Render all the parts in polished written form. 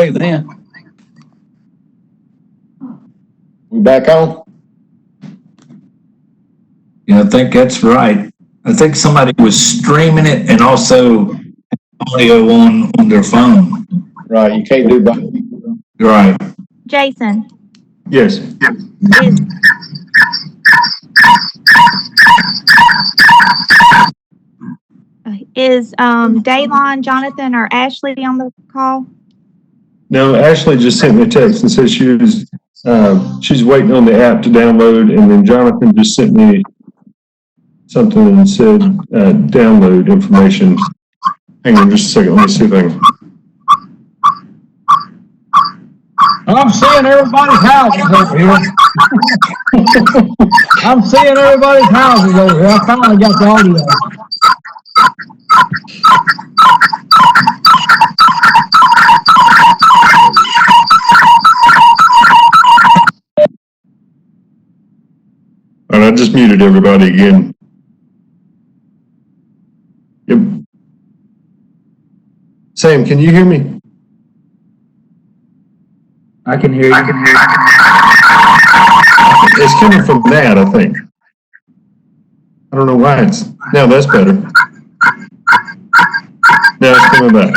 okay then. We back on? Yeah, I think that's right. I think somebody was streaming it and also audio on their phone. Right, you can't do both. Right. Jason, Yes. is Daylon, Jonathan, or Ashley on the call? No, Ashley just sent me a text and said she's waiting on the app to download, and then Jonathan just sent me something and said download information. Hang on just a second. Let me see if I can. I'm seeing everybody's houses over here. I'm seeing everybody's houses over here. I finally got the audio. All right, I just muted everybody again. Yep. Sam, can you hear me? I can hear you. It's coming from that, I think. I don't know why it's. Now that's better. Now it's coming back.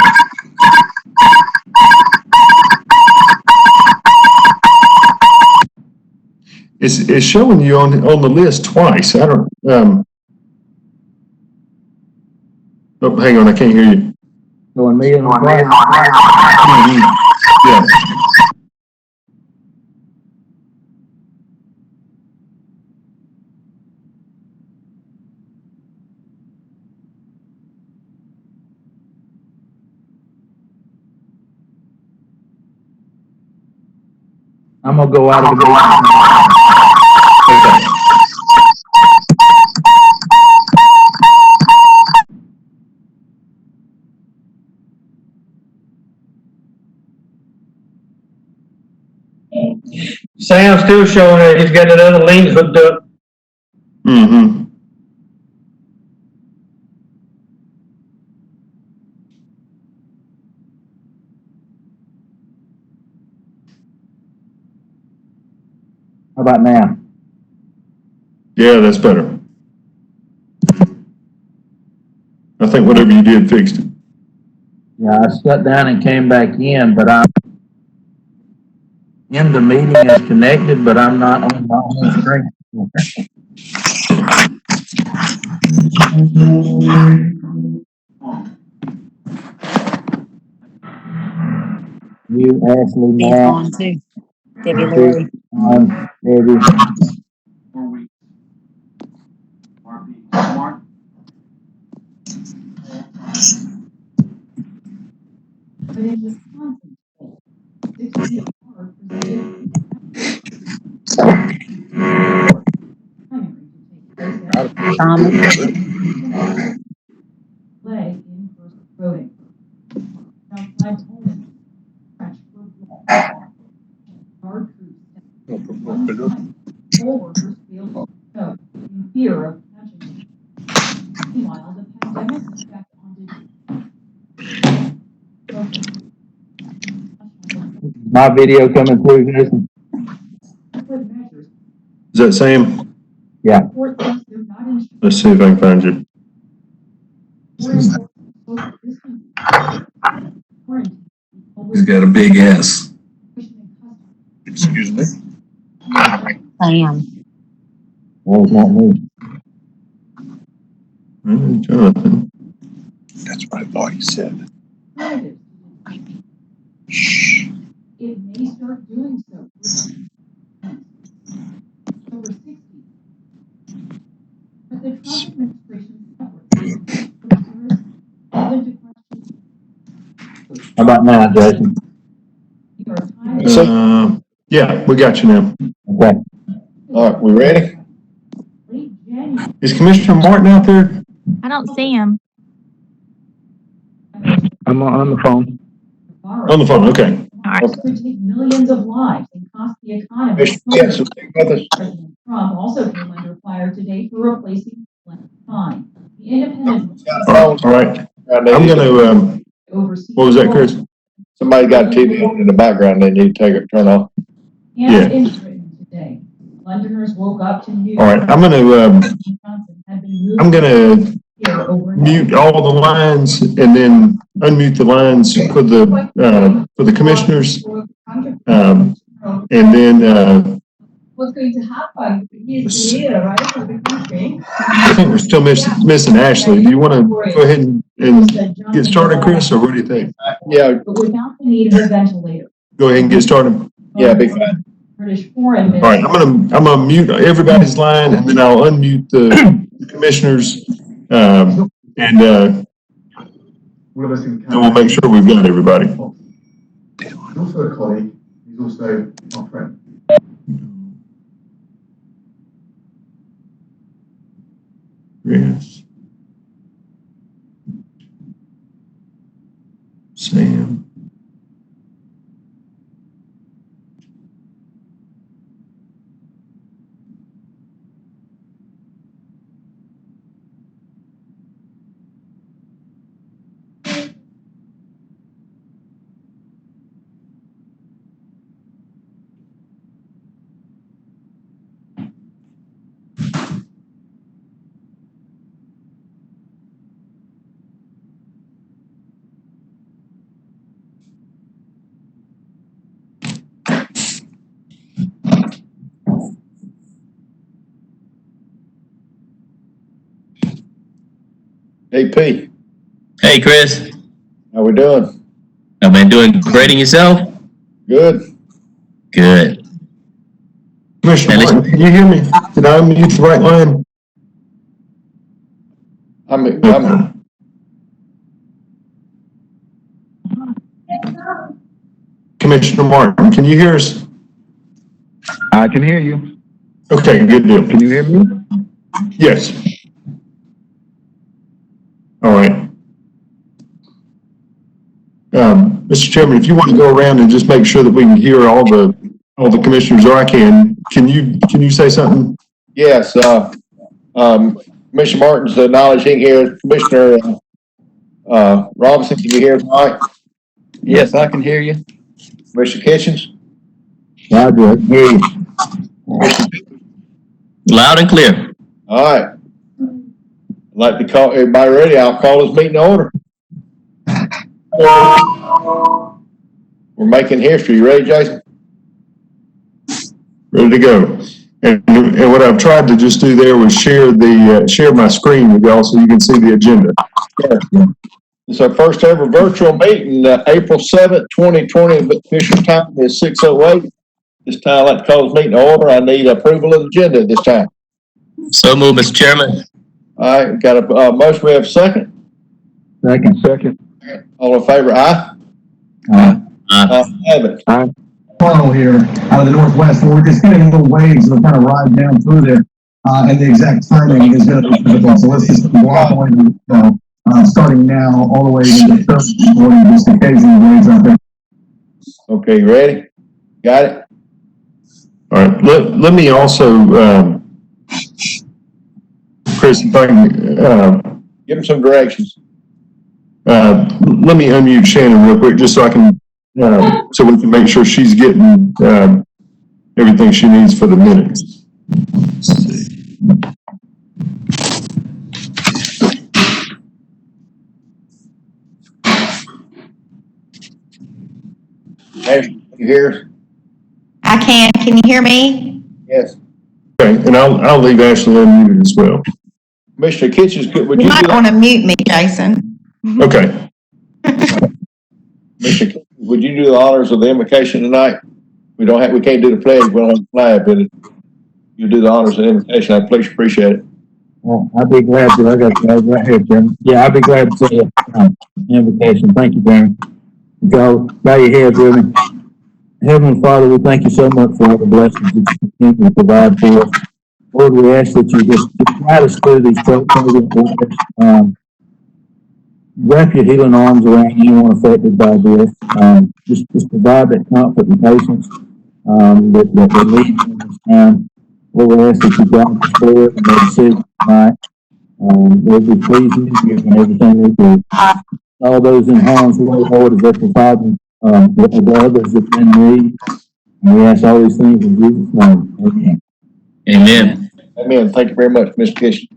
It's showing you on the list twice. I don't. Oh, hang on, I can't hear you. Going me and my Yeah. I'm gonna go out of the Okay. Sam's still showing it. He's got another link hooked up. Mm-hmm. How about now? Yeah, that's better. I think whatever you did fixed it. Yeah, I shut down and came back in, but I'm in the meeting is connected, but I'm not on my own screen. You, Ashley, He's Matt, on too. Debbie Lori. Debbie. Thomas. My video coming through, Jason? Is that Sam? Yeah. Let's see if I can find you. He's got a big S. Excuse me. Sam. Well, it's not me. Jonathan. That's what I thought you said. Shh. It may start doing so. Over 60. But the Trump administration's efforts How about now, Jason? Yeah, we got you now. Okay. All right, we ready? Is Commissioner Martin out there? I don't see him. I'm on the phone. On the phone, okay. All right. Could take millions of lives and cost the economy. Yes, with us. President Trump also came under fire today for replacing fine. The independent. All right. I'm going to, what was that, Chris? Somebody got a TV on in the background, they need to turn off. Yeah. And intermittent today. Londoners woke up to news. All right, I'm gonna mute all the lines and then unmute the lines for the commissioners. And then, What's going to happen is later, right, for the country. I think we're still missing Ashley. Do you want to go ahead and get started, Chris, or what do you think? Yeah, But without the need of a ventilator. Go ahead and get started. yeah, big fan. British foreign All right, I'm gonna mute everybody's line and then I'll unmute the commissioners. And then we'll make sure we've got everybody. He's also a colleague. He's also our friend. Chris. Sam. AP, Hey, Chris. how we doing? I've been doing great in yourself? Good. Good. Commissioner Martin, can you hear me? Did I unmute the right line? I'm Commissioner Martin, can you hear us? I can hear you. Okay, good deal. Can you hear me? Yes. All right. Mr. Chairman, if you want to go around and just make sure that we can hear all the commissioners, or I can you say something? Yes, Commissioner Martin's acknowledging here, Commissioner, Robinson, can you hear us all right? Yes, I can hear you. Commissioner Kitchens? Roger, I can hear you. Loud and clear. All right. I'd like to call, everybody ready? I'll call this meeting to order. We're making history. You ready, Jason? Ready to go. And what I've tried to just do there was share my screen with y'all so you can see the agenda. It's our first ever virtual meeting, April 7th, 2020. The official time is 6:08. This time I'd like to call this meeting to order. I need approval of the agenda at this time. So move, Mr. Chairman. All right, got a motion. We have a second. Second. All in favor, aye? Have it. Carl here out of the Northwest. We're just getting little waves that kind of ride down through there. And the exact timing is going to be difficult. So let's just walk away, starting now all the way into Thursday morning, just occasional waves out there. Okay, you ready? Got it? All right. Let me also, Chris, if I can, Give them some directions. let me unmute Shannon real quick, just so I can, so we can make sure she's getting everything she needs for the minutes. Ashley, you hear us? I can. Can you hear me? Yes. Okay, and I'll leave Ashley unmuted as well. Commissioner Kitchens, would You you might do want to mute me, Jason. Okay. Commissioner Kitchens, would you do the honors of the invocation tonight? We can't do the pledge. We don't have the flag, but you do the honors of the invocation. I please appreciate it. Well, I'd be glad to. I got the right here, Jim. Yeah, I'd be glad to say invocation. Thank you, Darren. Go, bow your heads with me. Heavenly Father, we thank you so much for all the blessings that you continue to provide for us. Lord, we ask that you just guide us through these turbulent waters. Wrap your healing arms around anyone affected by this. Just provide that comfort and patience that they need in this time. Lord, we ask that you guide the Spirit and their decisions tonight. Lord, we please you in everything we do. All those in harm's way, Lord, as they're providing with the others that's in need. And we ask all these things in Jesus' name. Amen. Amen. Amen. Thank you very much, Mr. Kitchen.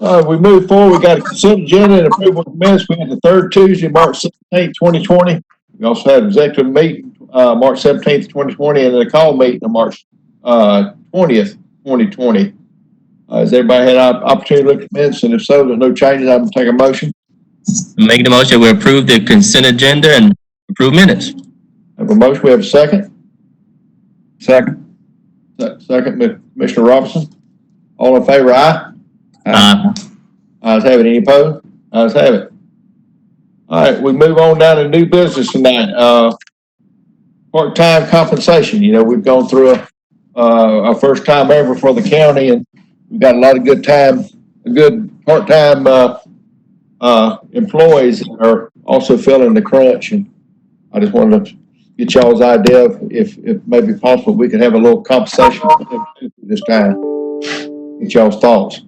We move forward. We got a consent agenda and approval of minutes. We had the third Tuesday, March 17th, 2020. We also had an executive meeting, March 17th, 2020, and then a call meeting on March 20th, 2020. Has everybody had an opportunity to look at minutes? And if so, there's no changes. I'm going to take a motion. Make the motion, we approve the consent agenda and approve minutes. Have a motion. We have a second. Second. Second, Commissioner Robinson. All in favor, aye? Ayes have it. Any opposed? Ayes have it. All right, we move on down to new business tonight. Part-time compensation. You know, we've gone through a first time ever for the county, and we've got a lot of good part-time employees that are also feeling the crunch. And I just wanted to get y'all's idea of if maybe possible we could have a little compensation for them this time. Get y'all's thoughts.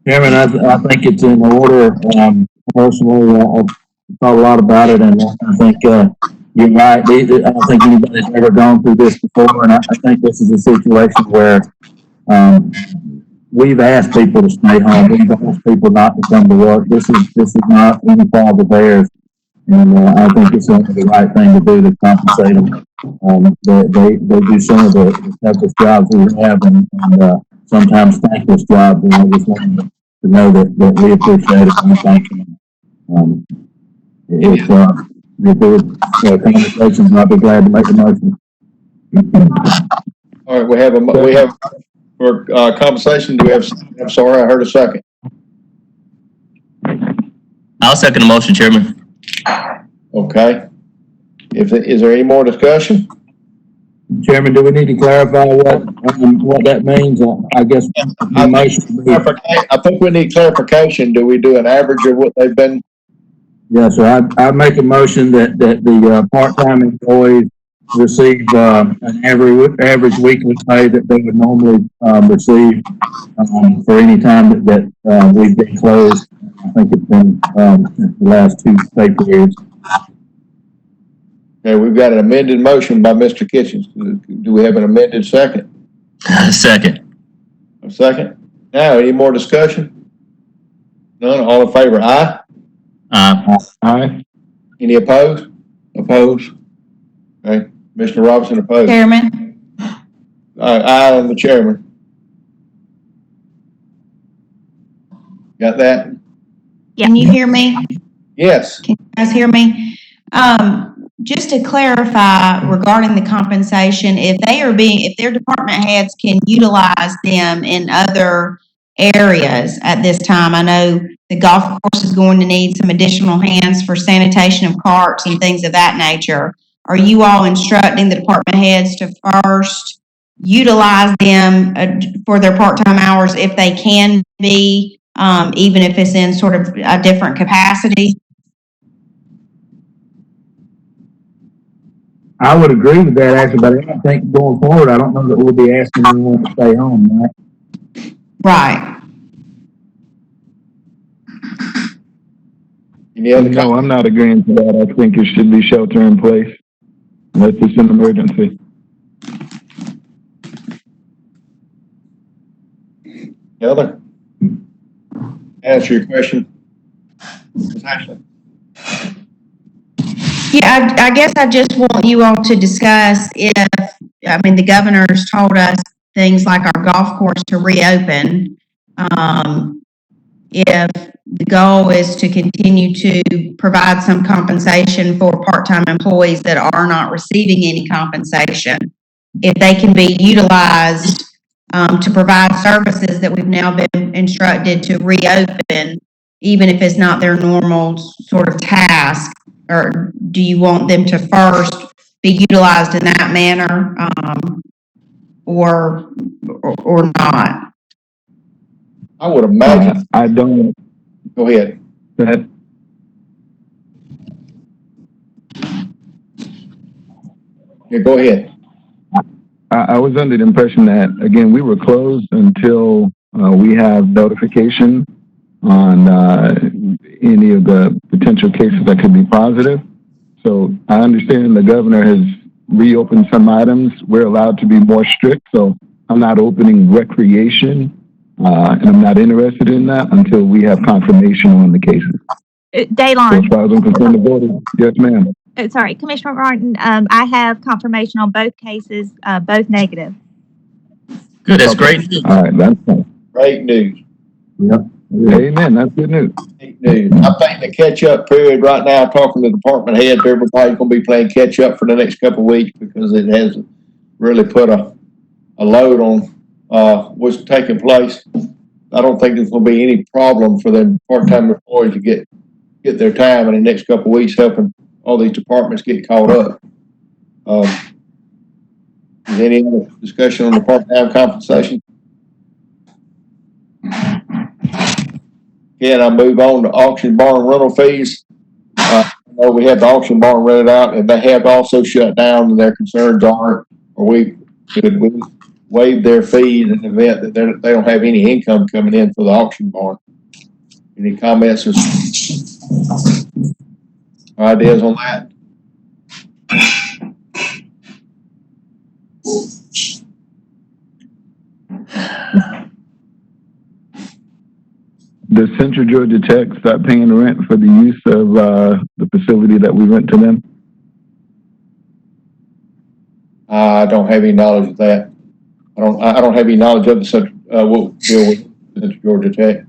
Chairman, I think it's in order. Personally, I've thought a lot about it, and I think you're right. I don't think anybody's ever gone through this before, and I think this is a situation where we've asked people to stay home. We've asked people not to come to work. This is not any fault of theirs, and I think it's the right thing to do to compensate them. They do some of the toughest jobs we have, and sometimes thankless jobs, and I just want them to know that we appreciate it and thank them. If there are conversations, I'll be glad to make a motion. All right, we have for compensation. Do we have? I'm sorry, I heard a second. I'll second the motion, Chairman. Okay. Is there any more discussion? Chairman, do we need to clarify what that means? I guess I think we need clarification. Do we do an average of what they've been? Yeah, so I make a motion that the part-time employees receive an average weekly pay that they would normally receive for any time that we've been closed. I think it's been the last 2 pay periods. Okay, we've got an amended motion by Mr. Kitchens. Do we have an amended second? Second. A second. Now, any more discussion? None. All in favor? Aye. Aye. Any opposed? Opposed. Okay. Commissioner Robinson opposed. Chairman, Aye on the chairman. Got that? can you hear me? Yes. Can you guys hear me? Just to clarify regarding the compensation, if their department heads can utilize them in other areas at this time, I know the golf course is going to need some additional hands for sanitation of carts and things of that nature. Are you all instructing the department heads to first utilize them for their part-time hours if they can be, even if it's in sort of a different capacity? I would agree with that, actually, but I think going forward, I don't know that we'll be asking anyone to stay home, right? Right. No, I'm not agreeing to that. I think it should be shelter in place unless it's an emergency. Heather? Answer your question. Ms. Ashley? Yeah, I guess I just want you all to discuss the governor's told us things like our golf course to reopen. If the goal is to continue to provide some compensation for part-time employees that are not receiving any compensation, if they can be utilized to provide services that we've now been instructed to reopen, even if it's not their normal sort of task, or do you want them to first be utilized in that manner, or not? I would imagine. I don't. Go ahead. Go ahead. Yeah, go ahead. I was under the impression that, again, we were closed until we have notification on any of the potential cases that could be positive. So I understand the governor has reopened some items. We're allowed to be more strict. So I'm not opening recreation, and I'm not interested in that until we have confirmation on the cases. So as Daylon, far as I'm concerned, the board is, yes, ma'am. sorry, Commissioner Martin, I have confirmation on both cases, both negative. Good, that's great news. All right, that's fine. Great news. Yep. Amen. That's good news. Great news. I think the catch-up period right now, talking to department heads, everybody's gonna be playing catch-up for the next couple of weeks because it has really put a load on, what's taking place. I don't think there's gonna be any problem for them part-time employees to get their time in the next couple of weeks, helping all these departments get caught up. Is there any other discussion on the part-time compensation? Again, I move on to auction barn rental fees. I know we had the auction barn rented out, and they have also shut down, and their concerns are, should we waive their fees in the event that they don't have any income coming in for the auction barn? Any comments or ideas on that? Does Central Georgia Tech start paying rent for the use of the facility that we rent to them? I don't have any knowledge of that. I don't have any knowledge of the we'll deal with Central Georgia Tech.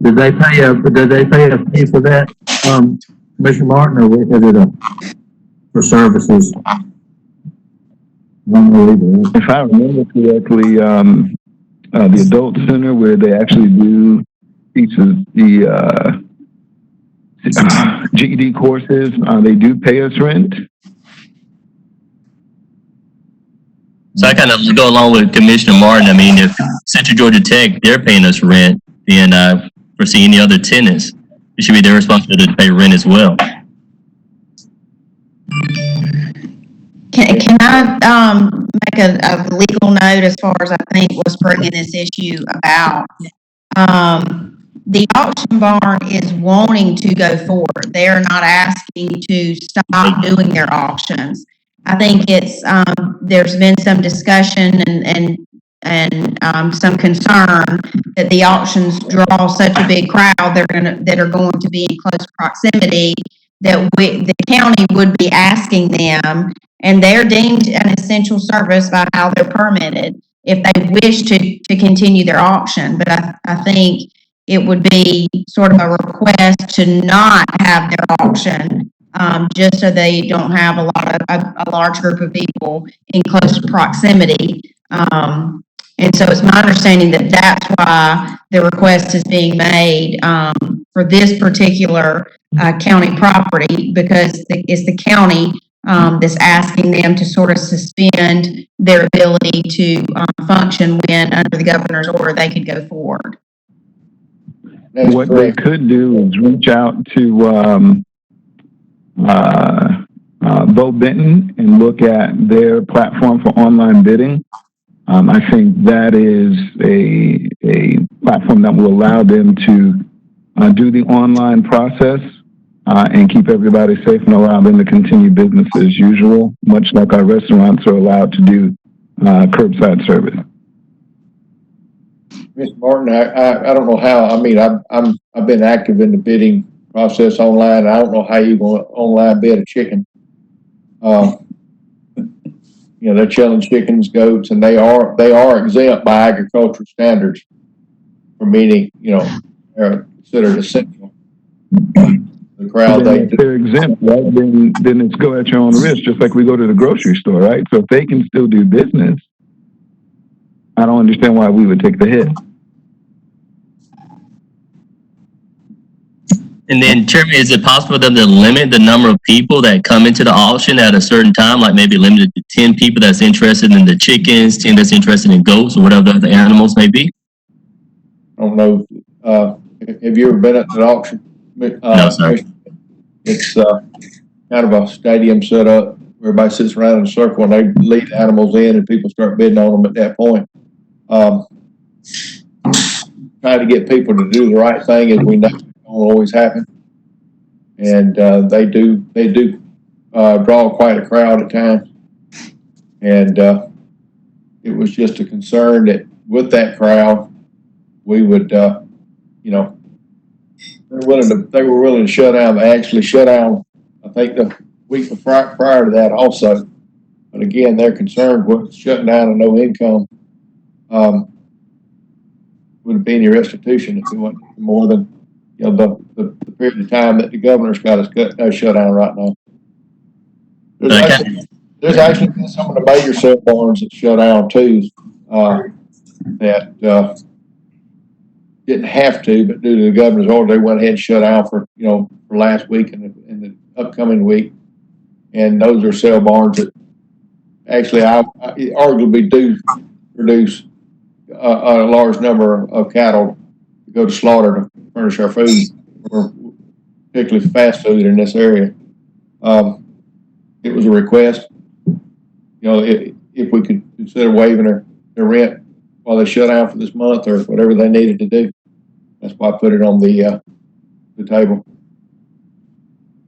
Did they pay a fee for that, Commissioner Martin, or is it for services? If I remember correctly, the adult center where they actually do each of the GED courses, they do pay us rent. So I kind of go along with Commissioner Martin. I mean, if Central Georgia Tech, they're paying us rent, then I foresee any other tenants, it should be their responsibility to pay rent as well. Can I make a legal note as far as I think was bringing this issue about? The auction barn is wanting to go forward. They're not asking to stop doing their auctions. I think it's there's been some discussion and some concern that the auctions draw such a big crowd that are going to be in close proximity that the county would be asking them, and they're deemed an essential service by how they're permitted if they wish to continue their auction. But I think it would be sort of a request to not have their auction, just so they don't have a large group of people in close proximity. And so it's my understanding that that's why the request is being made for this particular county property, because it's the county that's asking them to sort of suspend their ability to function when under the governor's order they could go forward. That's what correct. they could do is reach out to Bo Benton and look at their platform for online bidding. I think that is a platform that will allow them to do the online process and keep everybody safe and allow them to continue business as usual, much like our restaurants are allowed to do curbside service. Mr. Martin, I don't know how. I mean, I've been active in the bidding process online. I don't know how you going to online bid a chicken. You know, they're selling chickens, goats, and they are exempt by agricultural standards for meaning, you know, they're considered essential. The crowd, if they're exempt, right? Then it's go at your own risk, just like we go to the grocery store, right? So if they can still do business, I don't understand why we would take the hit. And then, Chairman, is it possible for them to limit the number of people that come into the auction at a certain time, like maybe limited to 10 people that's interested in the chickens, 10 that's interested in goats, or whatever the animals may be? I don't know. Have you ever been at an auction? No, sir. It's kind of a stadium set up. Everybody sits around in a circle and they lead animals in and people start bidding on them at that point. Trying to get people to do the right thing, as we know it don't always happen. And they do draw quite a crowd at times. And it was just a concern that with that crowd, we would, you know, they were willing to shut down. They actually shut down, I think, the week prior to that also. But again, their concern was shutting down and no income. Wouldn't be any restitution if it went more than, you know, the period of time that the governor's got us shut down right now. There's actually been some of the major sale barns that shut down too, that didn't have to, but due to the governor's order, they went ahead and shut down for last week and the upcoming week. And those are sale barns that actually arguably do produce a large number of cattle to go to slaughter to furnish our food, or particularly fast food in this area. It was a request, if we could consider waiving their rent while they shut down for this month or whatever they needed to do. That's why I put it on the table.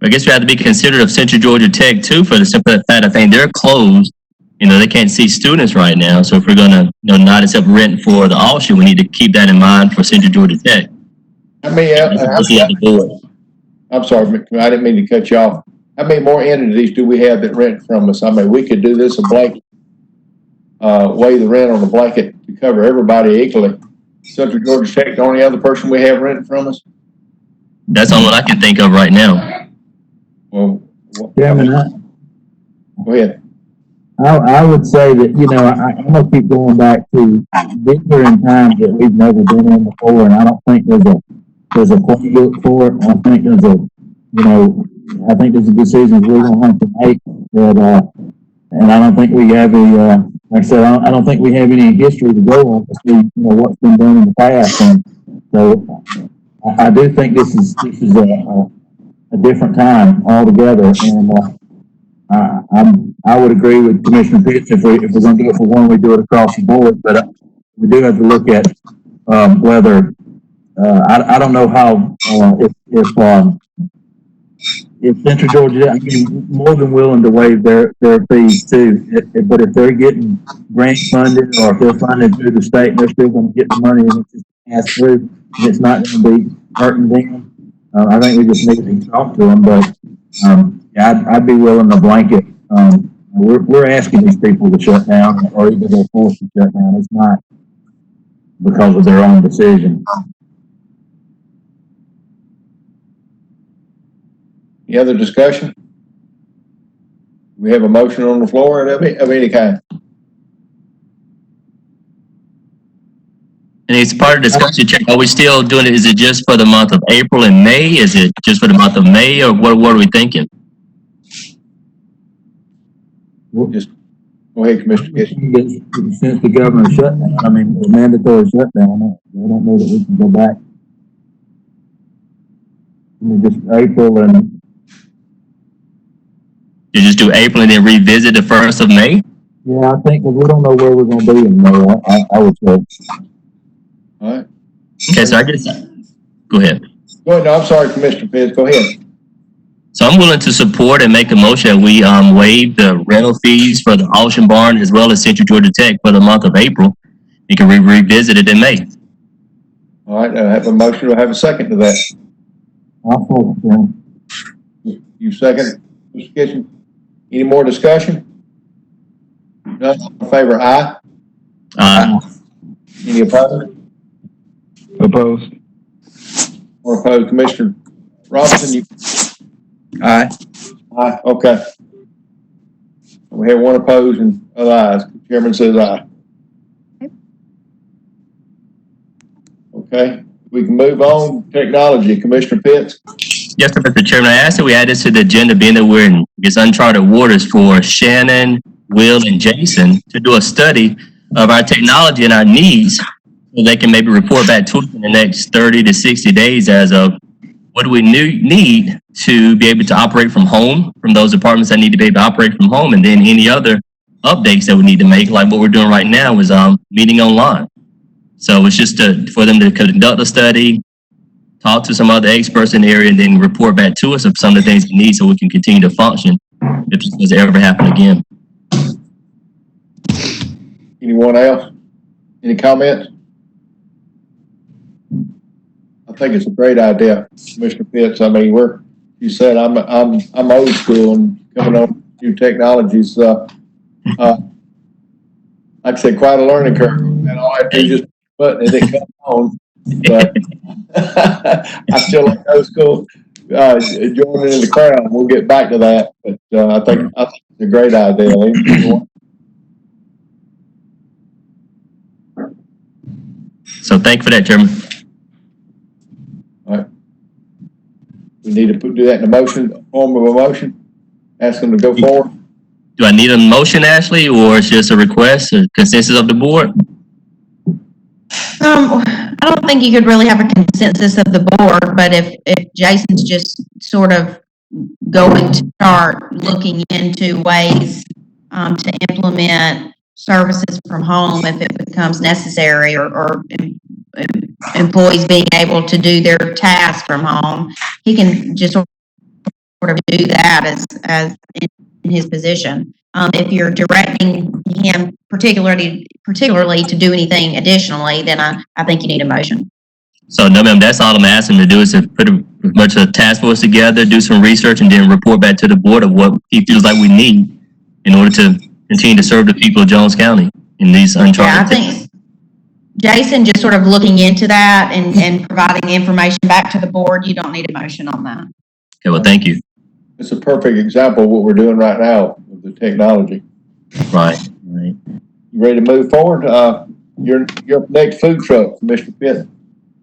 I guess we have to be considerate of Central Georgia Tech too, for the simple fact I think they're closed. They can't see students right now. So if we're going to, not accept rent for the auction, we need to keep that in mind for Central Georgia Tech. I'm sorry, I didn't mean to cut you off. How many more entities do we have that rent from us? I mean, we could do this a blanket, waive the rent on the blanket to cover everybody equally. Central Georgia Tech, the only other person we have renting from us? That's all I can think of right now. Well, Chairman, go ahead. I would say that, I'm gonna keep going back to these are in times that we've never been in before, and I don't think there's a playbook for it. I think there's a decision we're gonna have to make that, and I don't think we have like I said, I don't think we have any history to go on to see, what's been done in the past. And so I do think this is a different time altogether. And I would agree with Commissioner Pitts if we're going to do it for one, we do it across the board. But we do have to look at whether I don't know how if Central Georgia, more than willing to waive their fees too. But if they're getting grant funded or if they're funded through the state, and they're still going to get the money and it's just passed through, and it's not going to be hurting them. I think we just need to talk to them. But I'd be willing to blanket. We're asking these people to shut down, or even they're forced to shut down. It's not because of their own decision. Any other discussion? We have a motion on the floor of any kind. And it's part of the discussion check. Are we still doing it? Is it just for the month of April and May? Is it just for the month of May, or what are we thinking? Just go ahead, Commissioner Gibson. Since the governor shut down, the mandatory shutdown, I don't know that we can go back. Just April and. You just do April and then revisit the 1st of May? Yeah, I think we don't know where we're going to be in May. I would say. All right. Okay, so I guess, go ahead. Go ahead. No, I'm sorry, Commissioner Pitts. Go ahead. So I'm willing to support and make a motion that we waive the rental fees for the auction barn as well as Central Georgia Tech for the month of April. You can revisit it in May. All right. I have a motion. Do I have a second to that? I'll second. You second, Mr. Kitchen? Any more discussion? None in favor, aye. Any opposed? Opposed? Or opposed? Commissioner Robinson, Aye. Aye. Okay. We have one opposed and other ayes. The chairman says aye. Okay. We can move on. Technology, Commissioner Pitts. Yes, sir, Mr. Chairman. I asked that we add this to the agenda, being that we're in this uncharted waters, for Shannon, Will, and Jason to do a study of our technology and our needs, so they can maybe report back to us in the next 30 to 60 days as of what do we need to be able to operate from home, from those departments that need to be able to operate from home, and then any other updates that we need to make, like what we're doing right now is meeting online. So it's just for them to conduct a study, talk to some other experts in the area, and then report back to us of some of the things we need so we can continue to function if this does ever happen again. Anyone else? Any comments? I think it's a great idea, Commissioner Pitts. I mean, you said I'm old school and coming on new technologies. Like I said, quite a learning curve. And all I do is just button and it comes on. But I still like old school. Joining in the crowd. We'll get back to that. But I think it's a great idea. So thank you for that, Chairman. All right. We need to do that in a form of a motion. Ask them to go forward. Do I need a motion, Ashley, or it's just a request, a consensus of the board? I don't think you could really have a consensus of the board, but if Jason's just sort of going to start looking into ways to implement services from home if it becomes necessary, or employees being able to do their tasks from home, he can just sort of do that as in his position. If you're directing him particularly to do anything additionally, then I think you need a motion. So, no, ma'am, that's all I'm asking him to do is to put a bunch of task force together, do some research, and then report back to the board of what he feels like we need in order to continue to serve the people of Jones County in these uncharted. Yeah, I think Jason just sort of looking into that and providing information back to the board. You don't need a motion on that. Okay, well, thank you. It's a perfect example of what we're doing right now with the technology. Right. You ready to move forward? Your next food truck, Mr. Pitt.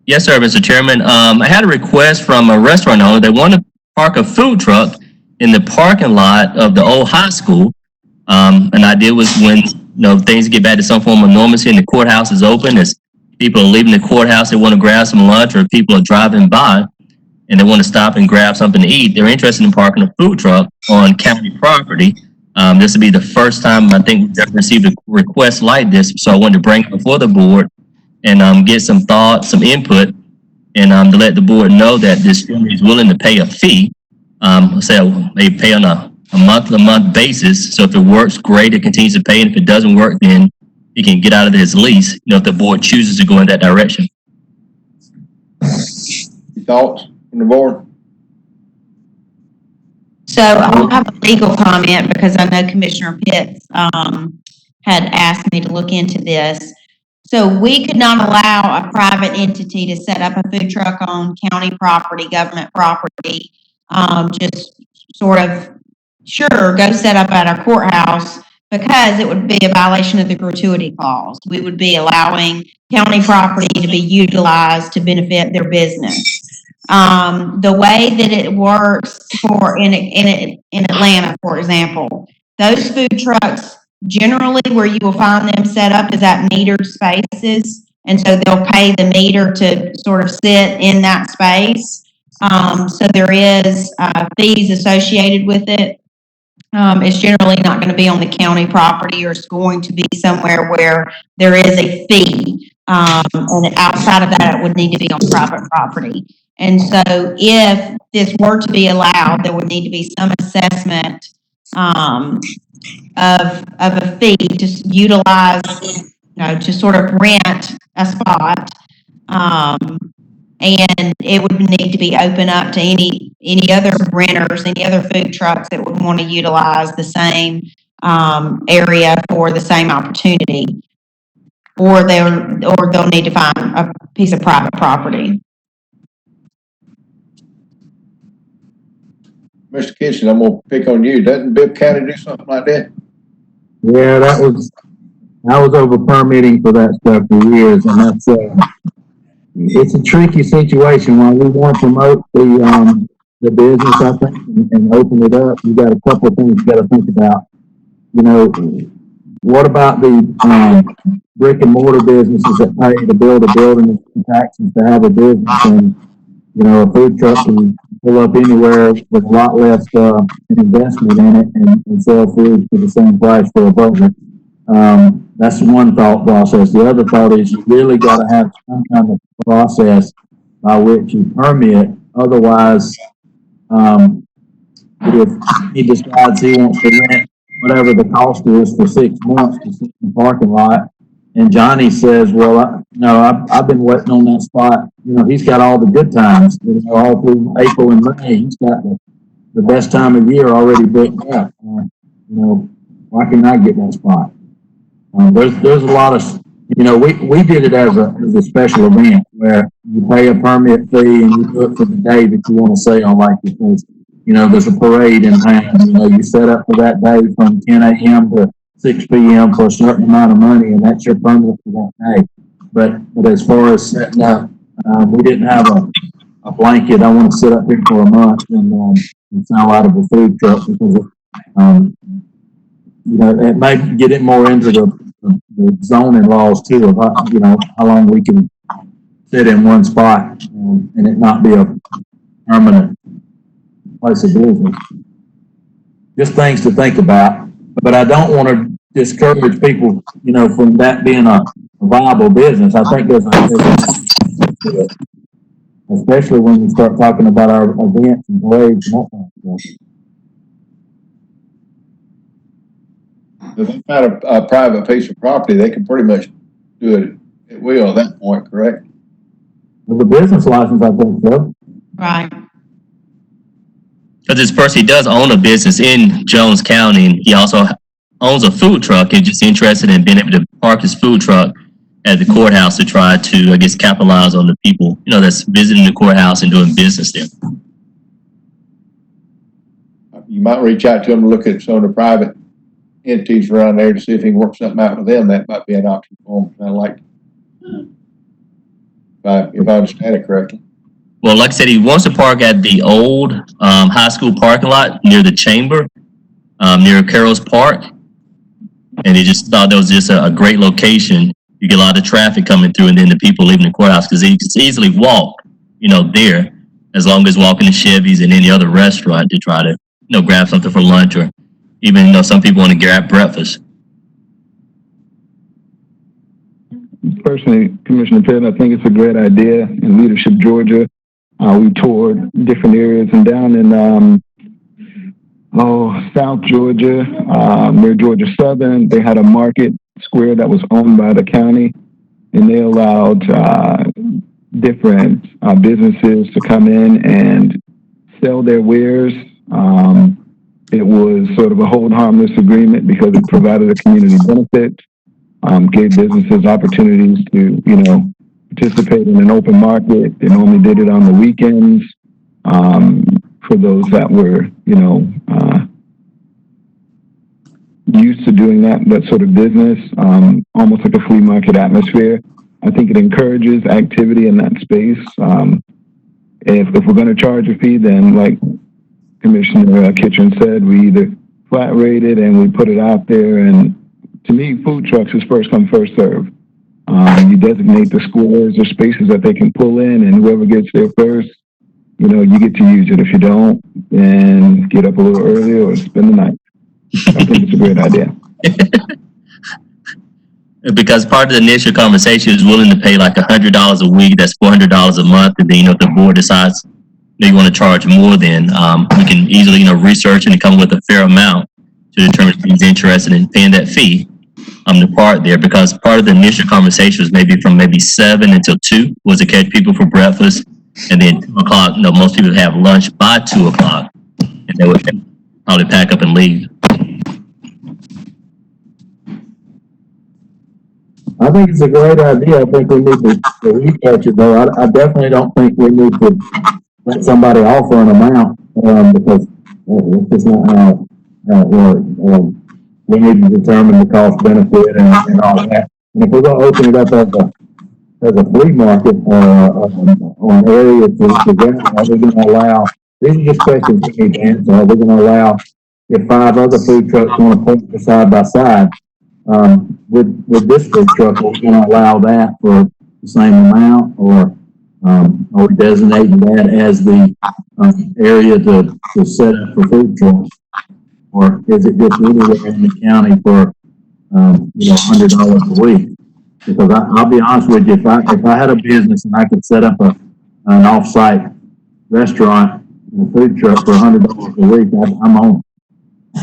Yes, sir, Mr. Chairman. I had a request from a restaurant owner. They want to park a food truck in the parking lot of the old high school. An idea was when things get back to some form of normalcy and the courthouse is open, as people are leaving the courthouse, they want to grab some lunch, or people are driving by and they want to stop and grab something to eat, they're interested in parking a food truck on county property. This will be the first time I think we've ever received a request like this, so I wanted to bring it before the board and get some thoughts, some input, and to let the board know that this family is willing to pay a fee. They pay on a month-to-month basis. So if it works, great, it continues to pay. And if it doesn't work, then he can get out of his lease, if the board chooses to go in that direction. Thoughts from the board? So I'll have a legal comment because I know Commissioner Pitts had asked me to look into this. So we could not allow a private entity to set up a food truck on county property, government property, just sort of, sure, go set up at our courthouse, because it would be a violation of the gratuity clause. We would be allowing county property to be utilized to benefit their business. The way that it works in Atlanta, for example, those food trucks, generally where you will find them set up is at metered spaces. And so they'll pay the meter to sort of sit in that space. So there is fees associated with it. It's generally not going to be on the county property, or it's going to be somewhere where there is a fee. And outside of that, it would need to be on private property. And so if this were to be allowed, there would need to be some assessment of a fee to utilize, to sort of rent a spot. And it would need to be open up to any other renters, any other food trucks that would want to utilize the same area for the same opportunity, or they'll need to find a piece of private property. Mr. Kitchen, I'm gonna pick on you. Doesn't Bibb County do something like that? Yeah, I was over permitting for that stuff for years, and that's it's a tricky situation. While we want to promote the business, I think, and open it up, you got a couple of things you got to think about. What about the brick and mortar businesses that pay to build a building and taxes to have a business, and a food truck can pull up anywhere with a lot less, investment in it and sell food for the same price for a burger. That's one thought process. The other thought is you really gotta have some kind of process by which you permit. Otherwise, if he decides he wants to rent whatever the cost is for 6 months to sit in the parking lot, and Johnny says, well, I've been waiting on that spot. He's got all the good times, all through April and May. He's got the best time of year already booked up. Why can I get that spot? There's a lot of, we did it as a special event where you pay a permit fee and you do it for the day that you want to sail, like because, there's a parade in town, you set up for that day from 10 a.m. to 6 p.m. for a certain amount of money, and that's your permit for that day. But as far as setting up, we didn't have a blanket. I want to sit up here for a month and sell out of a food truck because it may get it more into the zoning laws too of how long we can sit in one spot and it not be a permanent place of business. Just things to think about. But I don't want to discourage people, from that being a viable business. I think there's especially when you start talking about our events and parades and that kind of stuff. If they find a private piece of property, they can pretty much do it at will at that point, correct? With a business license, I think so. Right. Because this person, he does own a business in Jones County, and he also owns a food truck and just interested in being able to park his food truck at the courthouse to try to, I guess, capitalize on the people, that's visiting the courthouse and doing business there. You might reach out to them and look at some of the private entities around there to see if he can work something out with them. That might be an option for them. If I understand it correctly. Well, like I said, he wants to park at the old high school parking lot near the chamber, near Carroll's Park. And he just thought that was just a great location. You get a lot of traffic coming through and then the people leaving the courthouse because he can easily walk, there as long as walking to Chevy's and any other restaurant to try to, grab something for lunch or even, some people want to grab breakfast. Personally, Commissioner Pitt, I think it's a great idea. In Leadership Georgia, we toured different areas and down in South Georgia, near Georgia Southern, they had a market square that was owned by the county, and they allowed different businesses to come in and sell their wares. It was sort of a hold harmless agreement because it provided a community benefit, gave businesses opportunities to, participate in an open market. They normally did it on the weekends for those that were, used to doing that sort of business, almost like a flea market atmosphere. I think it encourages activity in that space. If we're going to charge a fee, then like Commissioner Kitchen said, we either flat rate it and we put it out there. And to me, food trucks is first come, first serve. You designate the squares or spaces that they can pull in, and whoever gets there first, you get to use it. If you don't, then get up a little earlier or spend the night. I think it's a great idea. Because part of the initial conversation is willing to pay like $100 a week. That's $400 a month. And then, if the board decides they want to charge more, then we can easily, research and come with a fair amount to determine if he's interested in paying that fee to park there. Because part of the initial conversation was maybe from 7 until 2 was to catch people for breakfast. And then 2 o'clock, most people have lunch by 2 o'clock. And they would probably pack up and leave. I think it's a great idea. I think we need to research it, though. I definitely don't think we need to let somebody offer an amount because it's just not how it works. We need to determine the cost benefit and all that. And if we're going to open it up as a flea market or an area to get, are we going to allow? These are just questions we need to answer. Are we going to allow if 5 other food trucks want to put side by side? With this food truck, are we going to allow that for the same amount, or are we designating that as the area to set up for food trucks? Or is it just anywhere in the county for, $100 a week? Because I'll be honest with you, if I had a business and I could set up an off-site restaurant, a food truck for $100 a week, I'm on.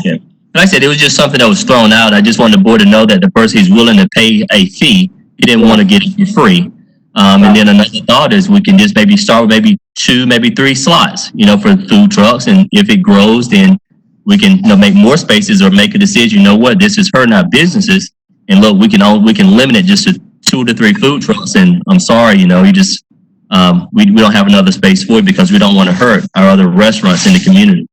Yeah. Like I said, it was just something that was thrown out. I just wanted the board to know that the person is willing to pay a fee. He didn't want to get it for free. And then another thought is we can just maybe start with maybe 2, maybe 3 slots, for food trucks. And if it grows, then we can make more spaces or make a decision. You know what? This is hurting our businesses. And look, we can limit it just to 2 to 3 food trucks. And I'm sorry, you just we don't have another space for it because we don't want to hurt our other restaurants in the community.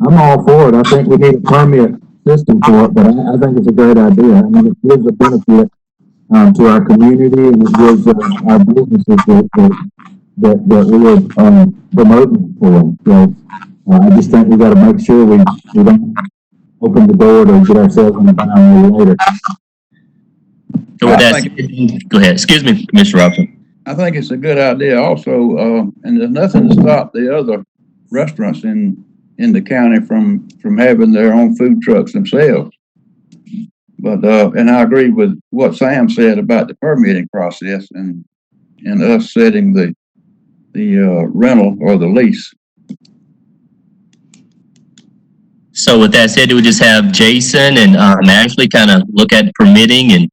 I'm all for it. I think we need a permit system for it, but I think it's a great idea. I mean, it gives a benefit to our community, and it gives our businesses that we're promoting for them. So I just think we got to make sure we don't open the door to get ourselves in the bind later. So with that, go ahead. Excuse me, Commissioner Robinson. I think it's a good idea also, and there's nothing to stop the other restaurants in the county from having their own food trucks themselves. But, and I agree with what Sam said about the permitting process and us setting the rental or the lease. So with that said, we would just have Jason and Ashley kind of look at permitting and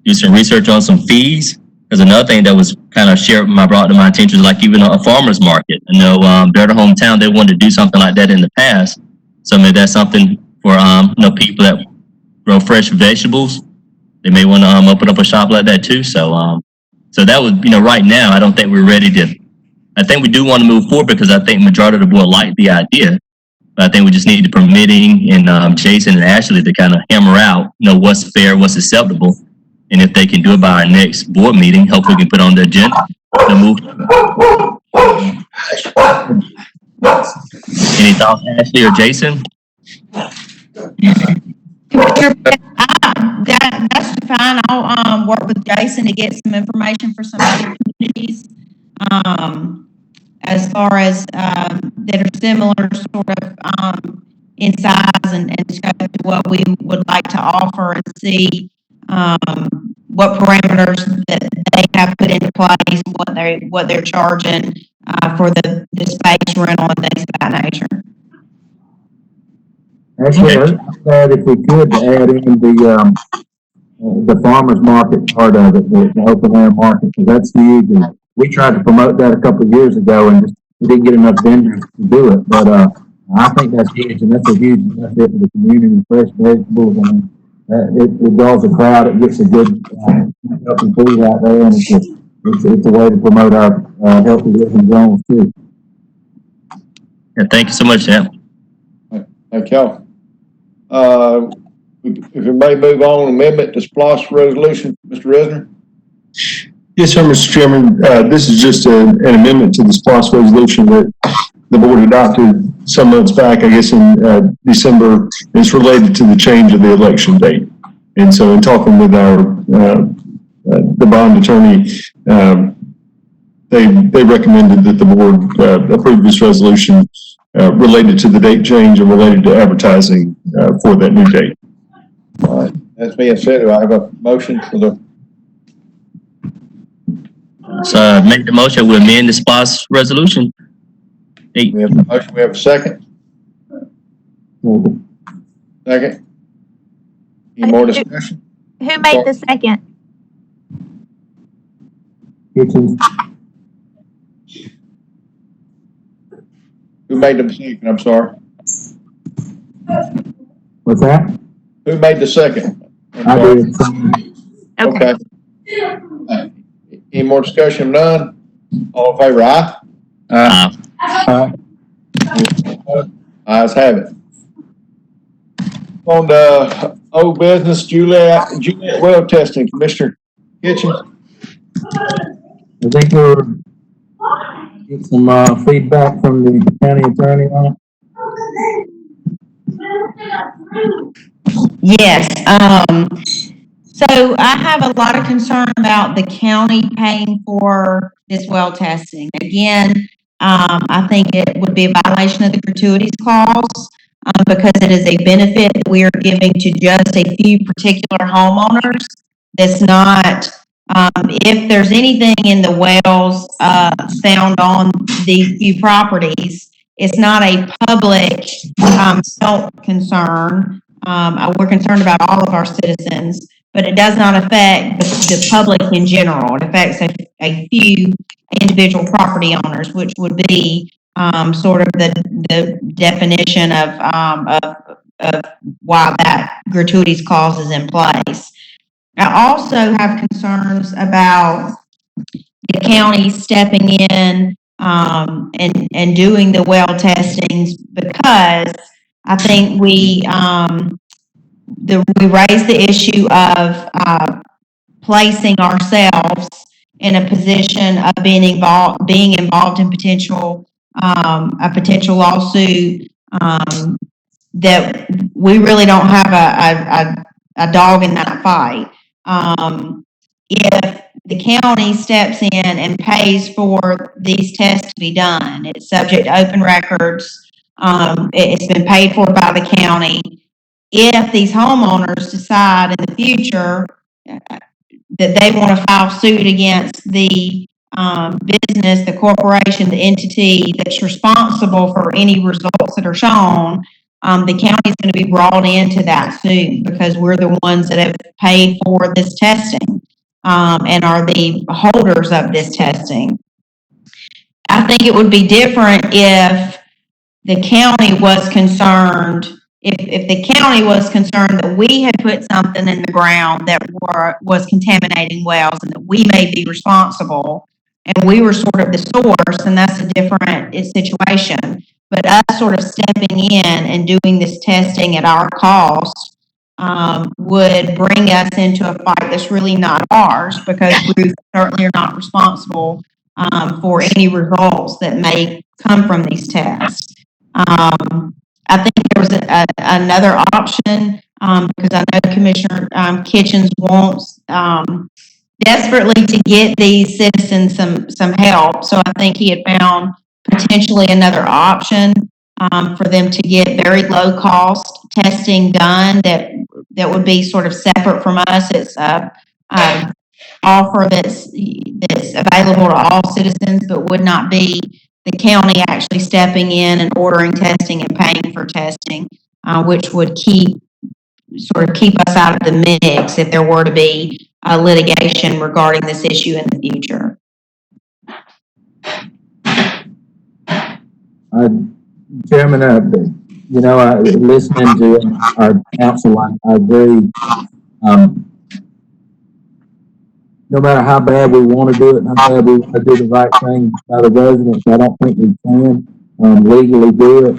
do some research on some fees. Because another thing that was kind of brought to my attention is like even a farmer's market. I know Better Hometown, they wanted to do something like that in the past. So maybe that's something for people that grow fresh vegetables. They may want to open up a shop like that too. So so that was, right now, I don't think we're ready to. I think we do want to move forward because I think majority of the board liked the idea. But I think we just need the permitting and Jason and Ashley to kind of hammer out, what's fair, what's acceptable. And if they can do it by our next board meeting, hopefully we can put on the agenda to move. Any thoughts, Ashley or Jason? That's fine. I'll work with Jason to get some information for some other communities. As far as that are similar sort of in size and scope to what we would like to offer and see what parameters that they have put into place, what they're charging for the space rental and things of that nature. Actually, I'm glad if we could add in the farmer's market part of it, the open air market, because that's huge. And we tried to promote that a couple of years ago and we didn't get enough vendors to do it. But I think that's huge, and that's a huge benefit to the community. Fresh vegetables, and it draws a crowd. It gets a good healthy food out there, and it's a way to promote our healthy living zones too. Yeah, thank you so much, Sam. Thank y'all. If we may move on, amendment to SPLOST resolution, Mr. Resner. Yes, sir, Mr. Chairman. This is just an amendment to the SPLOST resolution that the board adopted some months back, I guess in December. It's related to the change of the election date. And so in talking with the bond attorney, they recommended that the board approve this resolution related to the date change and related to advertising for that new date. All right. That's being said, do I have a motion for the? So make the motion, we amend the SPLOST resolution. We have a motion, we have a second. Second. Any more discussion? Who made the second? Who made the second? I'm sorry. What's that? Who made the second? I did. Okay. Any more discussion? None? All in favor, aye? Ayes have it. On the old business, Juliet well testing, Commissioner Kitchens. I think we're get some feedback from the county attorney on it. Yes. So I have a lot of concern about the county paying for this well testing. Again, I think it would be a violation of the gratuities clause, because it is a benefit that we are giving to just a few particular homeowners. That's not, if there's anything in the wells, found on these few properties, it's not a public, health concern. We're concerned about all of our citizens, but it does not affect the public in general. It affects a few individual property owners, which would be sort of the definition of why that gratuities clause is in place. I also have concerns about the county stepping in and doing the well testings, because I think we raised the issue of placing ourselves in a position of being involved in a potential lawsuit, that we really don't have a dog in that fight. If the county steps in and pays for these tests to be done, it's subject to open records. It's been paid for by the county. If these homeowners decide in the future that they want to file suit against the business, the corporation, the entity that's responsible for any results that are shown, the county is going to be brought into that suit, because we're the ones that have paid for this testing and are the holders of this testing. I think it would be different if the county was concerned. If the county was concerned that we had put something in the ground that was contaminating wells and that we may be responsible, and we were sort of the source, and that's a different situation. But us sort of stepping in and doing this testing at our cost would bring us into a fight that's really not ours, because we certainly are not responsible for any results that may come from these tests. I think there was another option, because I know Commissioner Kitchens wants desperately to get these citizens some help. So I think he had found potentially another option for them to get very low cost testing done that would be sort of separate from us. It's a offer that's available to all citizens, but would not be the county actually stepping in and ordering testing and paying for testing, which would keep us out of the mix if there were to be litigation regarding this issue in the future. Chairman, listening to our council, I agree. No matter how bad we want to do it, and how bad we want to do the right thing by the residents, I don't think we can legally do it.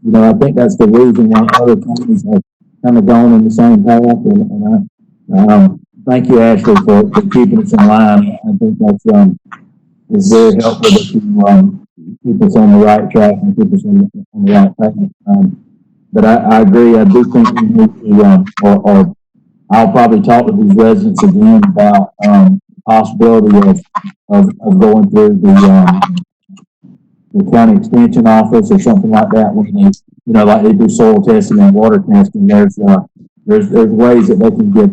And I think that's the reason why other companies have kind of gone in the same path. And I thank you, Ashley, for keeping us in line. I think that's is very helpful to keep us on the right track and keep us on the right path. But I agree. I do think we need to, or I'll probably talk to these residents again about the possibility of going through the county extension office or something like that. When they, like they do soil testing and water testing, there's ways that they can get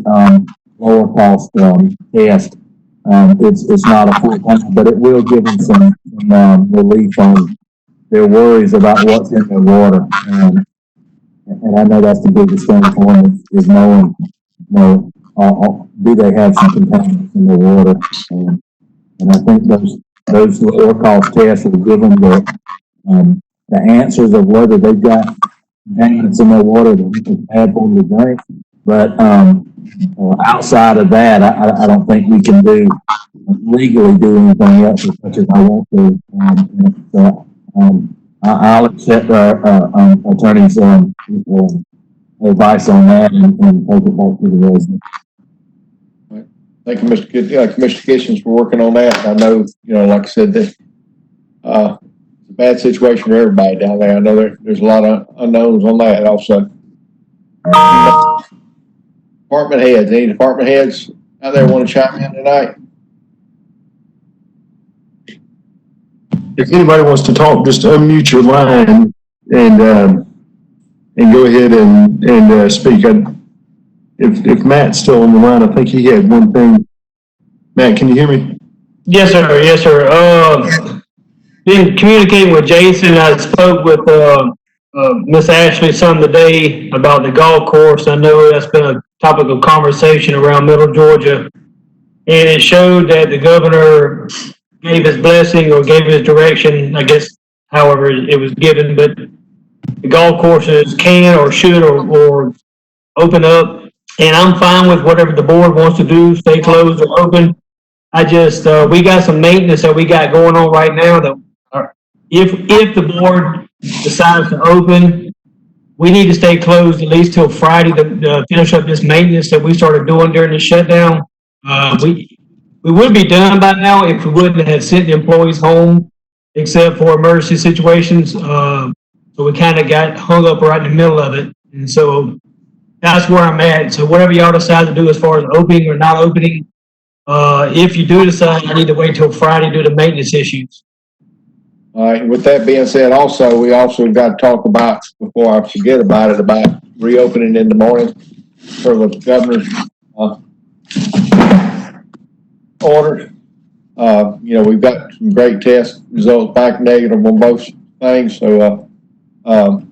lower cost test. It's not a full time, but it will give them some relief on their worries about what's in their water. And I know that's the biggest thing for them is knowing, do they have some contaminants in their water? And I think those lower cost tests will give them the answers of whether they've got contaminants in their water that is bad for them to drink. But outside of that, I don't think we can legally do anything else as much as I want to. I'll accept our attorney's advice on that and take it back to the resident. Thank you, Commissioner Kitchens, for working on that. I know, like I said, that it's a bad situation for everybody down there. I know there's a lot of unknowns on that also. Department heads, any department heads out there want to chime in tonight? if anybody wants to talk, just unmute your line and go ahead and speak. If Matt's still on the line, I think he had one thing. Matt, can you hear me? Yes, sir. Yes, sir. Been communicating with Jason. I spoke with Miss Ashley some today about the golf course. I know that's been a topic of conversation around Middle Georgia, and it showed that the governor gave his blessing or gave his direction, I guess, however it was given, but the golf courses can or should or open up, and I'm fine with whatever the board wants to do, stay closed or open. I just, we got some maintenance that we got going on right now that if the board decides to open, we need to stay closed at least till Friday to finish up this maintenance that we started doing during the shutdown. We would be done by now if we wouldn't have sent the employees home, except for emergency situations. So we kind of got hung up right in the middle of it. And so that's where I'm at. So whatever y'all decide to do as far as opening or not opening, if you do decide, I need to wait till Friday due to maintenance issues. All right, with that being said, we also got to talk about, before I forget about it, about reopening in the morning for the governor's order. We've got some great test results back negative on both things. So, I've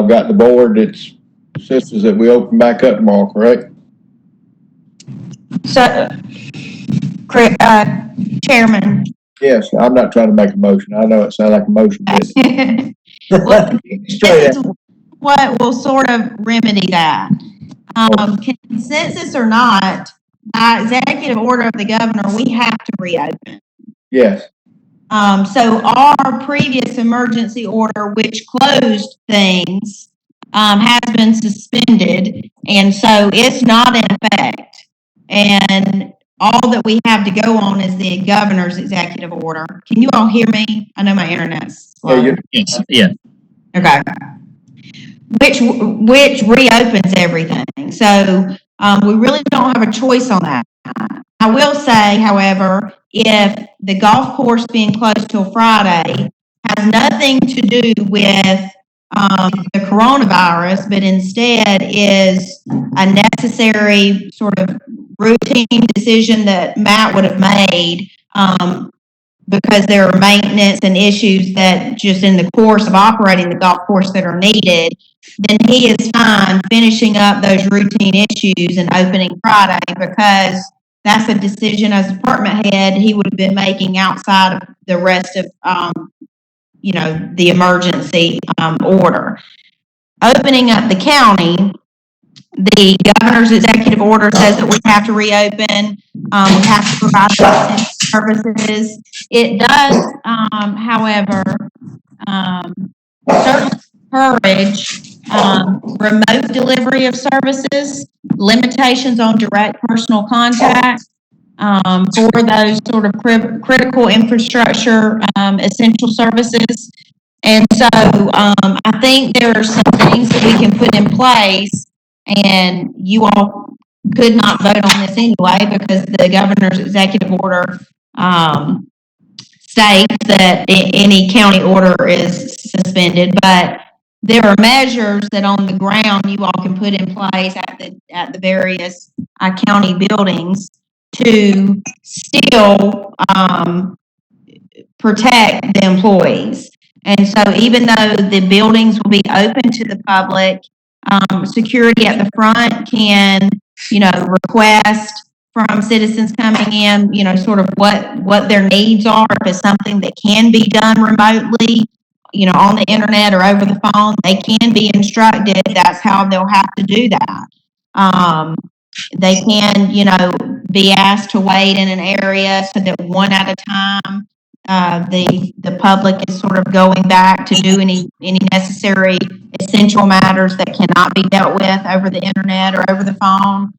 got the board that insists that we open back up tomorrow, correct? So, Chairman. Yes, I'm not trying to make a motion. I know it sounds like a motion. Well, this is what will sort of remedy that. Consensus or not, by executive order of the governor, we have to reopen. Yes. So our previous emergency order, which closed things, has been suspended, and so it's not in effect. And all that we have to go on is the governor's executive order. Can you all hear me? I know my internet's slow. Yes, yeah. Okay. Which reopens everything. So we really don't have a choice on that. I will say, however, if the golf course being closed till Friday has nothing to do with the coronavirus, but instead is a necessary sort of routine decision that Matt would have made because there are maintenance and issues that just in the course of operating the golf course that are needed, then he is fine finishing up those routine issues and opening Friday, because that's a decision as department head he would have been making outside of the rest of the emergency order. Opening up the county, the governor's executive order says that we have to reopen. We have to provide services. It does, however, certainly encourage remote delivery of services, limitations on direct personal contact for those sort of critical infrastructure essential services. And so I think there are some things that we can put in place, and you all could not vote on this anyway because the governor's executive order states that any county order is suspended, but there are measures that on the ground you all can put in place at the various county buildings to still protect the employees. And so even though the buildings will be open to the public, security at the front can, request from citizens coming in, sort of what their needs are. If it's something that can be done remotely, on the internet or over the phone, they can be instructed. That's how they'll have to do that. They can, be asked to wait in an area so that one at a time, the public is sort of going back to do any necessary essential matters that cannot be dealt with over the internet or over the phone.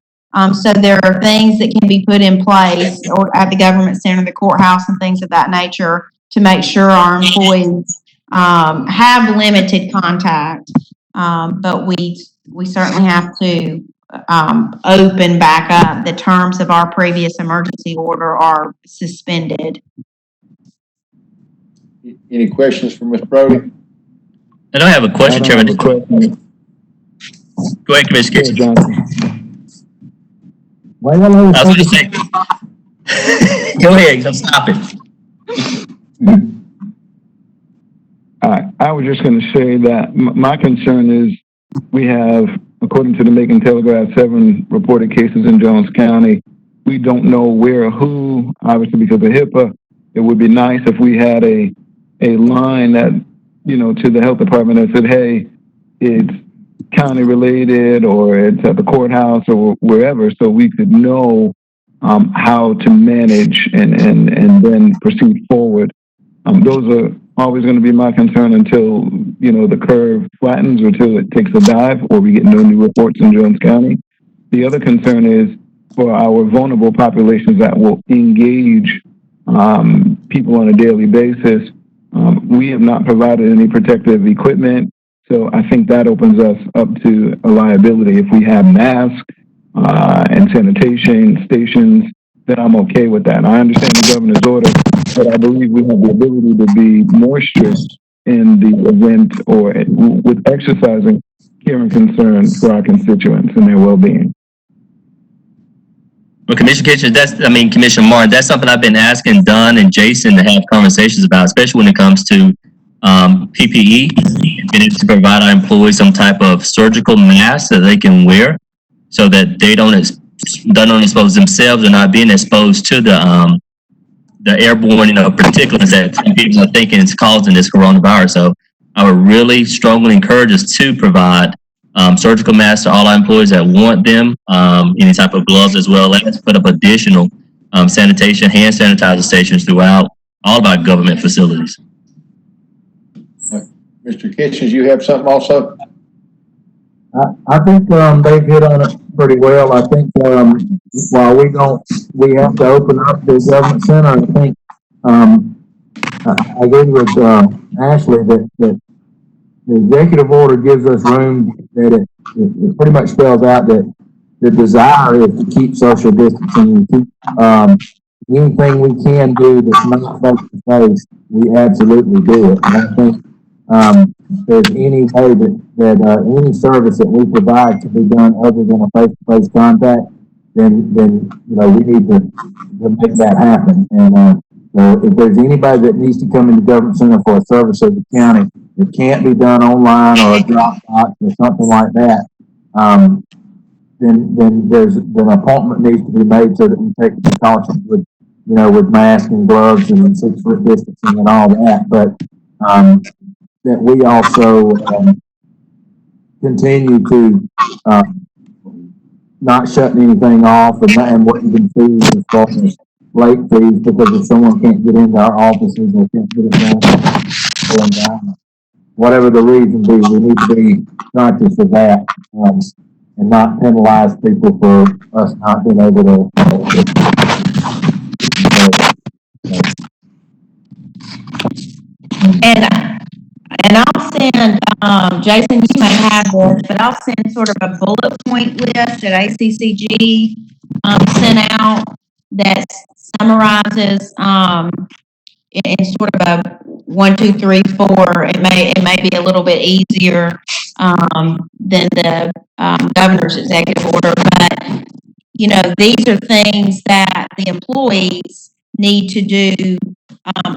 So there are things that can be put in place or at the government center, the courthouse, and things of that nature to make sure our employees have limited contact. But we certainly have to open back up. The terms of our previous emergency order are suspended. Any questions for Ms. Brody? I don't have a question, I don't Chairman. have a question. Go ahead, Commissioner Go ahead, Kitchen. Johnson. Wait, wait, wait. I was going to say, go ahead, don't stop it. I was just going to say that my concern is we have, according to the Macon Telegraph, 7 reported cases in Jones County. We don't know where or who, obviously because of HIPAA. It would be nice if we had a line that, to the health department that said, hey, it's county related or it's at the courthouse or wherever, so we could know how to manage and then proceed forward. Those are always going to be my concern until, the curve flattens or until it takes a dive or we get no new reports in Jones County. The other concern is for our vulnerable populations that will engage people on a daily basis. We have not provided any protective equipment. So I think that opens us up to a liability. If we have masks and sanitation stations, then I'm okay with that. I understand the governor's order, but I believe we have the ability to be more strict in the event or with exercising care and concern for our constituents and their well-being. Well, Commissioner Kitchen, Commissioner Martin, that's something I've been asking Don and Jason to have conversations about, especially when it comes to PPE and being able to provide our employees some type of surgical mask that they can wear so that they don't expose themselves or not being exposed to the airborne, particulates that some people are thinking is causing this coronavirus. So I would really strongly encourage us to provide surgical masks to all our employees that want them, any type of gloves, as well as put up additional sanitation, hand sanitizer stations throughout all of our government facilities. Mr. Kitchens, you have something also? I think they've hit on it pretty well. I think while we have to open up the government center. I think I agree with Ashley that the executive order gives us room, that it pretty much spells out that the desire is to keep social distancing, keep anything we can do that's not face to face, we absolutely do it. And I think if there's any way that any service that we provide can be done other than a face-to-face contact, then we need to make that happen. And so if there's anybody that needs to come in the government center for a service of the county, it can't be done online or a Dropbox or something like that. Then an appointment needs to be made so that we take the precautions with masks and gloves and 6 foot distancing and all that. But that we also continue to not shutting anything off and waiting fees as far as late fees, because if someone can't get into our offices or can't get it done, whatever the reason be, we need to be conscious of that and not penalize people for us not being able to. And I'll send, Jason, you may have this, but I'll send sort of a bullet point list that ACCG sent out that summarizes in sort of a 1, 2, 3, 4. It may be a little bit easier than the governor's executive order, but these are things that the employees need to do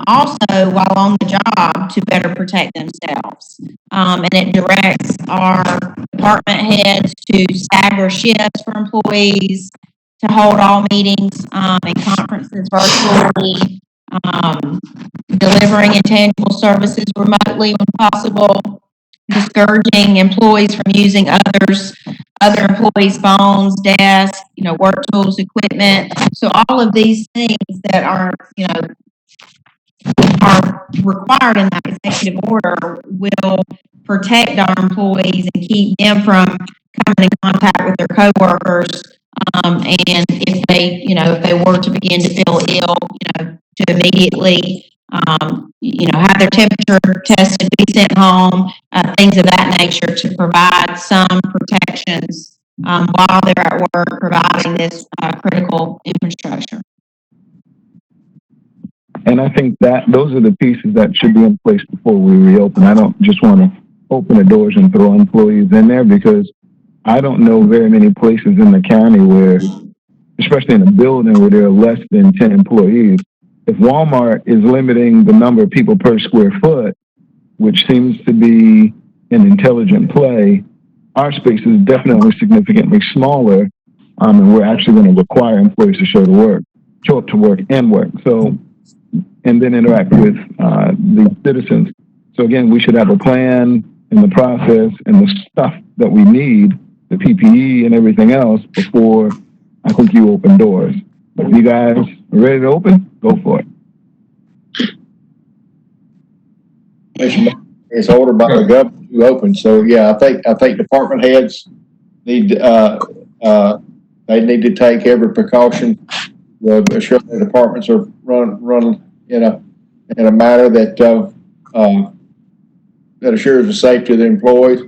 also while on the job to better protect themselves. And it directs our department heads to stagger shifts for employees, to hold all meetings and conferences virtually, delivering intangible services remotely when possible, discouraging employees from using other employees' phones, desks, work tools, equipment. So all of these things that are required in that executive order will protect our employees and keep them from coming in contact with their coworkers. And if they were to begin to feel ill, to immediately, have their temperature tested, be sent home, things of that nature to provide some protections while they're at work, providing this critical infrastructure. And I think that those are the pieces that should be in place before we reopen. I don't just want to open the doors and throw employees in there, because I don't know very many places in the county where, especially in a building where there are less than 10 employees, if Walmart is limiting the number of people per square foot, which seems to be an intelligent play, our space is definitely significantly smaller, and we're actually going to require employees to show up to work and work. So, and then interact with the citizens. So again, we should have a plan and the process and the stuff that we need, the PPE and everything else, before I think you open doors. But if you guys are ready to open, go for it. It's ordered by the governor to open. So yeah, I think department heads need they need to take every precaution to assure the departments are run in a manner that that assures the safety of the employees.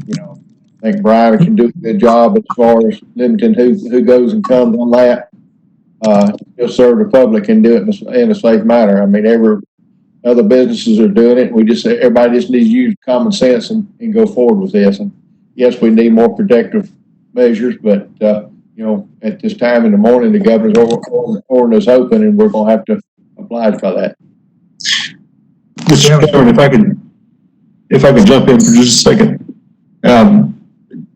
You know, I think Brian can do a good job as far as limiting who goes and comes on that. He'll serve the public and do it in a safe manner. I mean, other businesses are doing it. Everybody just needs to use common sense and go forward with this. And yes, we need more protective measures, but you know, at this time in the morning, the governor's ordering us open, and we're going to have to abide by that. Mr. Chairman, if I could jump in for just a second.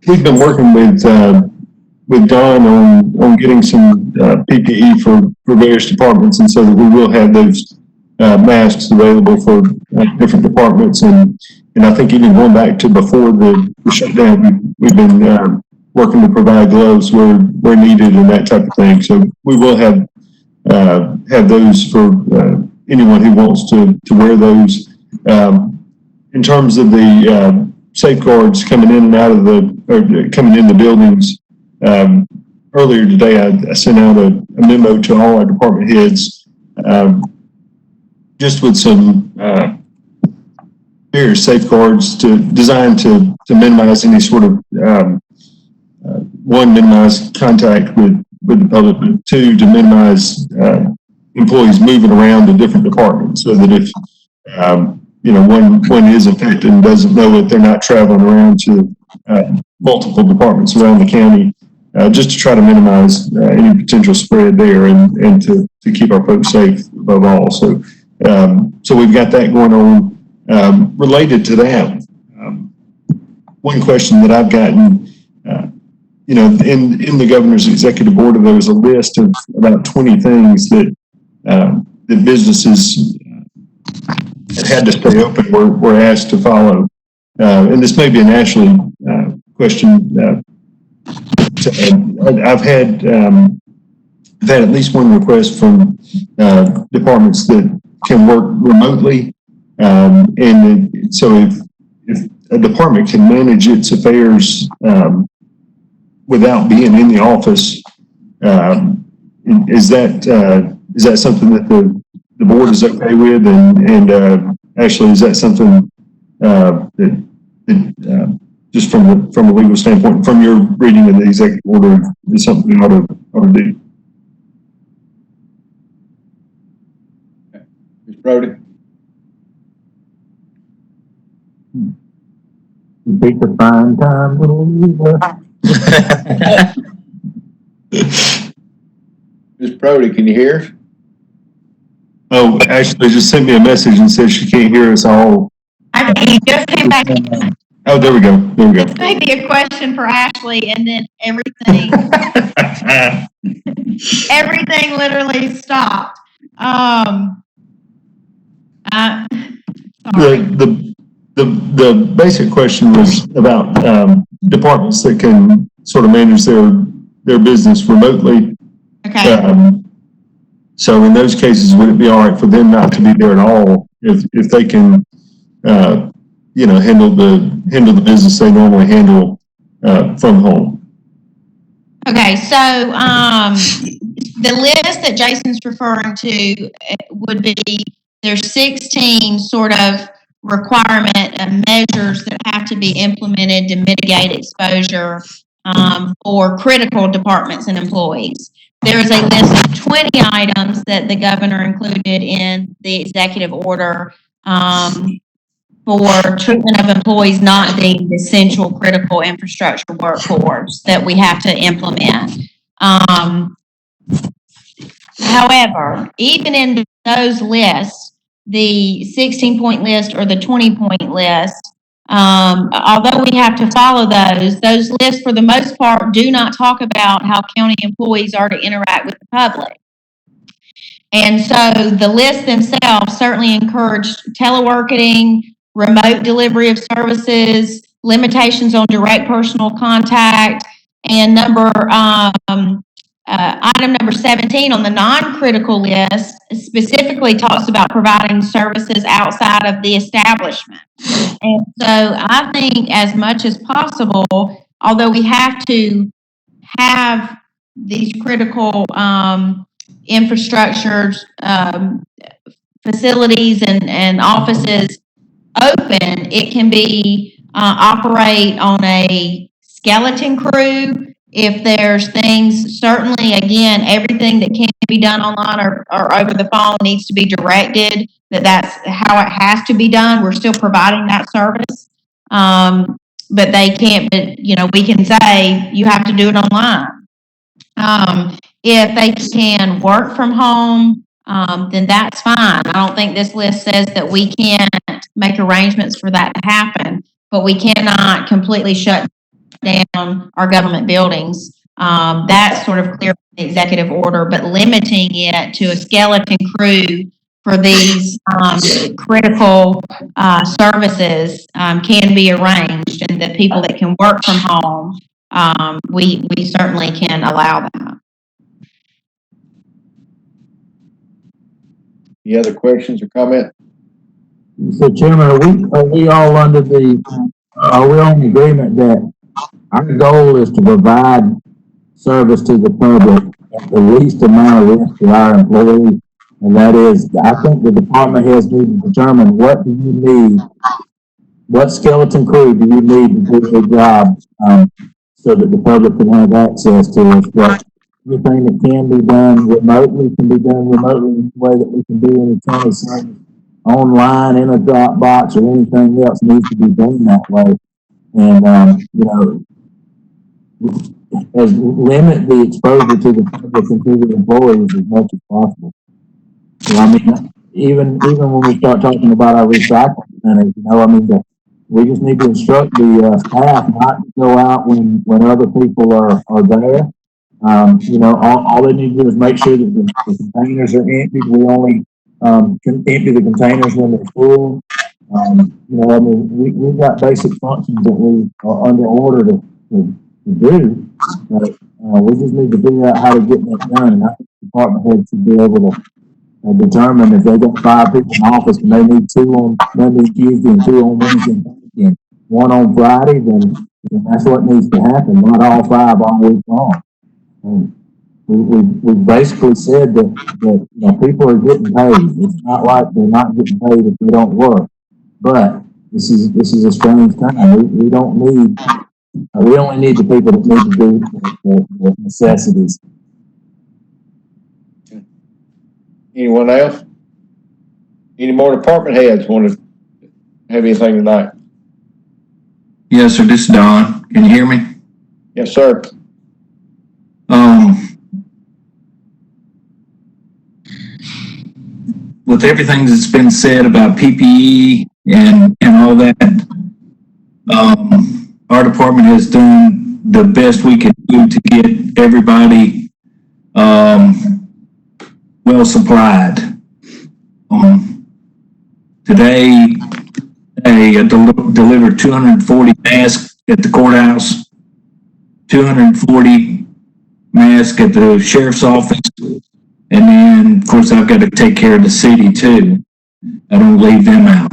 We've been working with Don on getting some PPE for various departments, and so that we will have those masks available for different departments. And I think even going back to before the shutdown, we've been working to provide gloves where needed and that type of thing. So we will have those for anyone who wants to wear those. In terms of the safeguards coming in and out of coming in the buildings, earlier today I sent out a memo to all our department heads, just with some various safeguards designed to minimize any sort of one, minimize contact with the public, but two, to minimize employees moving around to different departments, so that if you know, one is infected and doesn't know it, they're not traveling around to multiple departments around the county, just to try to minimize any potential spread there and to keep our folks safe above all. So we've got that going on. Related to that, one question that I've gotten, you know, in the governor's executive order, there was a list of about 20 things that businesses that had to stay open were asked to follow. And this may be an Ashley question. I've had at least one request from departments that can work remotely. And so if a department can manage its affairs without being in the office, is that something that the board is okay with? And actually, is that something that just from a legal standpoint, from your reading of the executive order, is something we ought to do? Ms. Brody? Beat the fine time, little Ms. Brody, can you hear us? Oh, Ashley just sent me a message and said she can't hear us all. I think you just came back. Oh, there we go. Maybe a question for Ashley, and then everything literally stopped. Sorry. The basic question was about departments that can sort of manage their business remotely. Okay. So in those cases, would it be all right for them not to be there at all if they can, you know, handle the business they normally handle from home? Okay, so the list that Jason's referring to would be, there's 16 sort of requirement and measures that have to be implemented to mitigate exposure for critical departments and employees. there is a list of 20 items that the governor included in the executive order for treatment of employees not deemed essential critical infrastructure workforce that we have to implement. However, even in those lists, the 16-point list or the 20-point list, although we have to follow those lists for the most part do not talk about how county employees are to interact with the public. And so the lists themselves certainly encourage teleworking, remote delivery of services, limitations on direct personal contact, and item number 17 on the non-critical list specifically talks about providing services outside of the establishment. And so I think as much as possible, although we have to have these critical infrastructures, facilities and offices open, it can be operate on a skeleton crew. If there's things, certainly, again, everything that can be done online or over the phone needs to be directed, that's how it has to be done. We're still providing that service. But they can't, we can say you have to do it online. If they can work from home, then that's fine. I don't think this list says that we can't make arrangements for that to happen, but we cannot completely shut down our government buildings. That's sort of clear in the executive order, but limiting it to a skeleton crew for these critical services can be arranged, and the people that can work from home, we certainly can allow that. Any other questions or comments? So Chairman, are we all under are we on agreement that our goal is to provide service to the public at the least amount of risk to our employees? And that is, I think the department heads need to determine what do you need, what skeleton crew do you need to do their job, so that the public can have access to us. But everything that can be done remotely can be done remotely in the way that we can do any kind of service online in a Dropbox or anything else needs to be done that way. And, as limit the exposure to the public and to the employees as much as possible. So, I mean, even when we start talking about our recycling centers, we just need to instruct the staff not to go out when other people are there. All they need to do is make sure that the containers are emptied. We only can empty the containers when they're full. We've got basic functions that we are under order to do, but we just need to figure out how to get that done. And I think the department head should be able to determine if they got 5 people in office and they need 2 on Monday and Tuesday and 2 on Wednesday and 1 on Friday, then that's what needs to happen, not all 5 all week long. We basically said that people are getting paid. It's not like they're not getting paid if they don't work. But this is a strange time. We don't need. We only need the people that need to do the necessities. Anyone else? Any more department heads want to have anything tonight? Yes, sir. This is Don. Can you hear me? Yes, sir. With everything that's been said about PPE and all that, our department has done the best we can do to get everybody well supplied. Today, I delivered 240 masks at the courthouse, 240 masks at the sheriff's office, and then, of course, I've got to take care of the city too. I don't leave them out.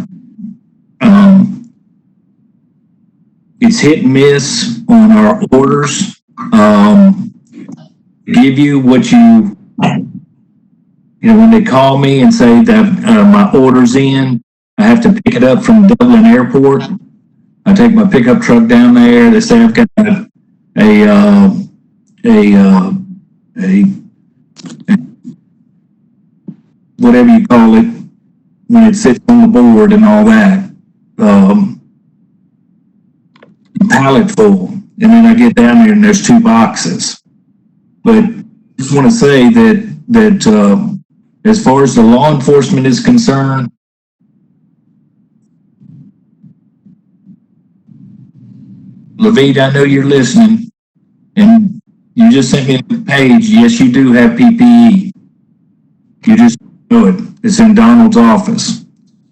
It's hit and miss on our orders. Give you what when they call me and say that my order's in, I have to pick it up from Dublin Airport. I take my pickup truck down there. They say I've got a whatever you call it, when it sits on the board and all that, pallet full. And then I get down there and there's 2 boxes. But I just want to say that as far as the law enforcement is concerned, Levite, I know you're listening, and you just sent me a page. Yes, you do have PPE. You just know it. It's in Donald's office.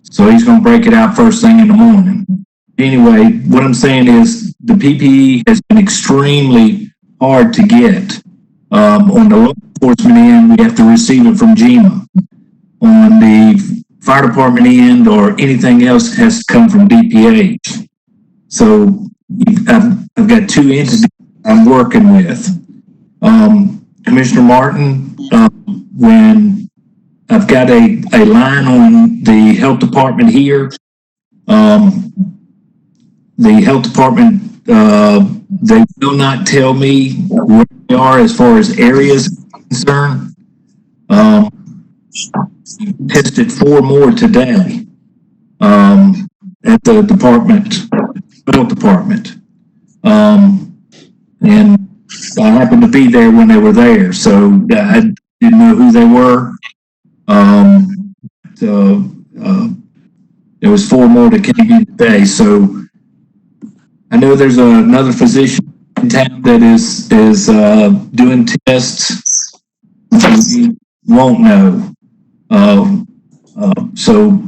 So he's going to break it out first thing in the morning. Anyway, what I'm saying is the PPE has been extremely hard to get. On the law enforcement end, we have to receive it from GEMA. On the fire department end or anything else has to come from DPH. So I've got 2 entities I'm working with. Commissioner Martin, when I've got a line on the health department here, the health department, they will not tell me where they are as far as areas concerned. Tested 4 more today at the health department. And I happened to be there when they were there, so I didn't know who they were. There was 4 more that came in today, so I know there's another physician in town that is doing tests. We won't know. So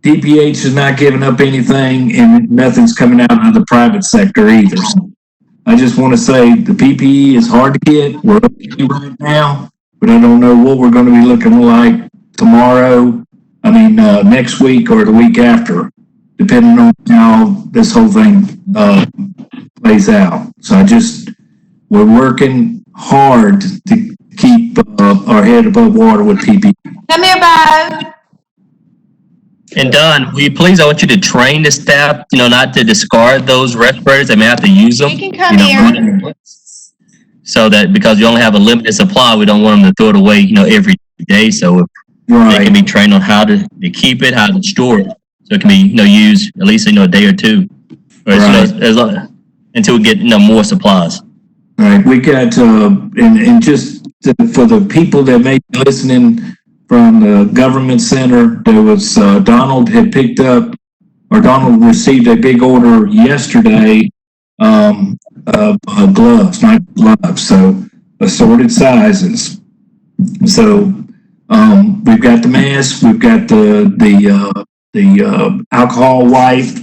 DPH is not giving up anything, and nothing's coming out of the private sector either. So I just want to say the PPE is hard to get. We're okay right now, but I don't know what we're going to be looking like tomorrow. Next week or the week after, depending on how this whole thing plays out. So we're working hard to keep our head above water with PPE. Come here, Bo. And Don, will you please, I want you to train the staff, not to discard those respirators. They may have to use them. You can come here. So that, because you only have a limited supply, we don't want them to throw it away, every day. So they can be trained on how to keep it, how to store it. So it can be, used at least, a day or 2. Or until we get, more supplies. All right. We got, and just for the people that may be listening from the government center, there was, Donald received a big order yesterday, of gloves, night gloves, so assorted sizes. So, we've got the mask, we've got the alcohol wipe,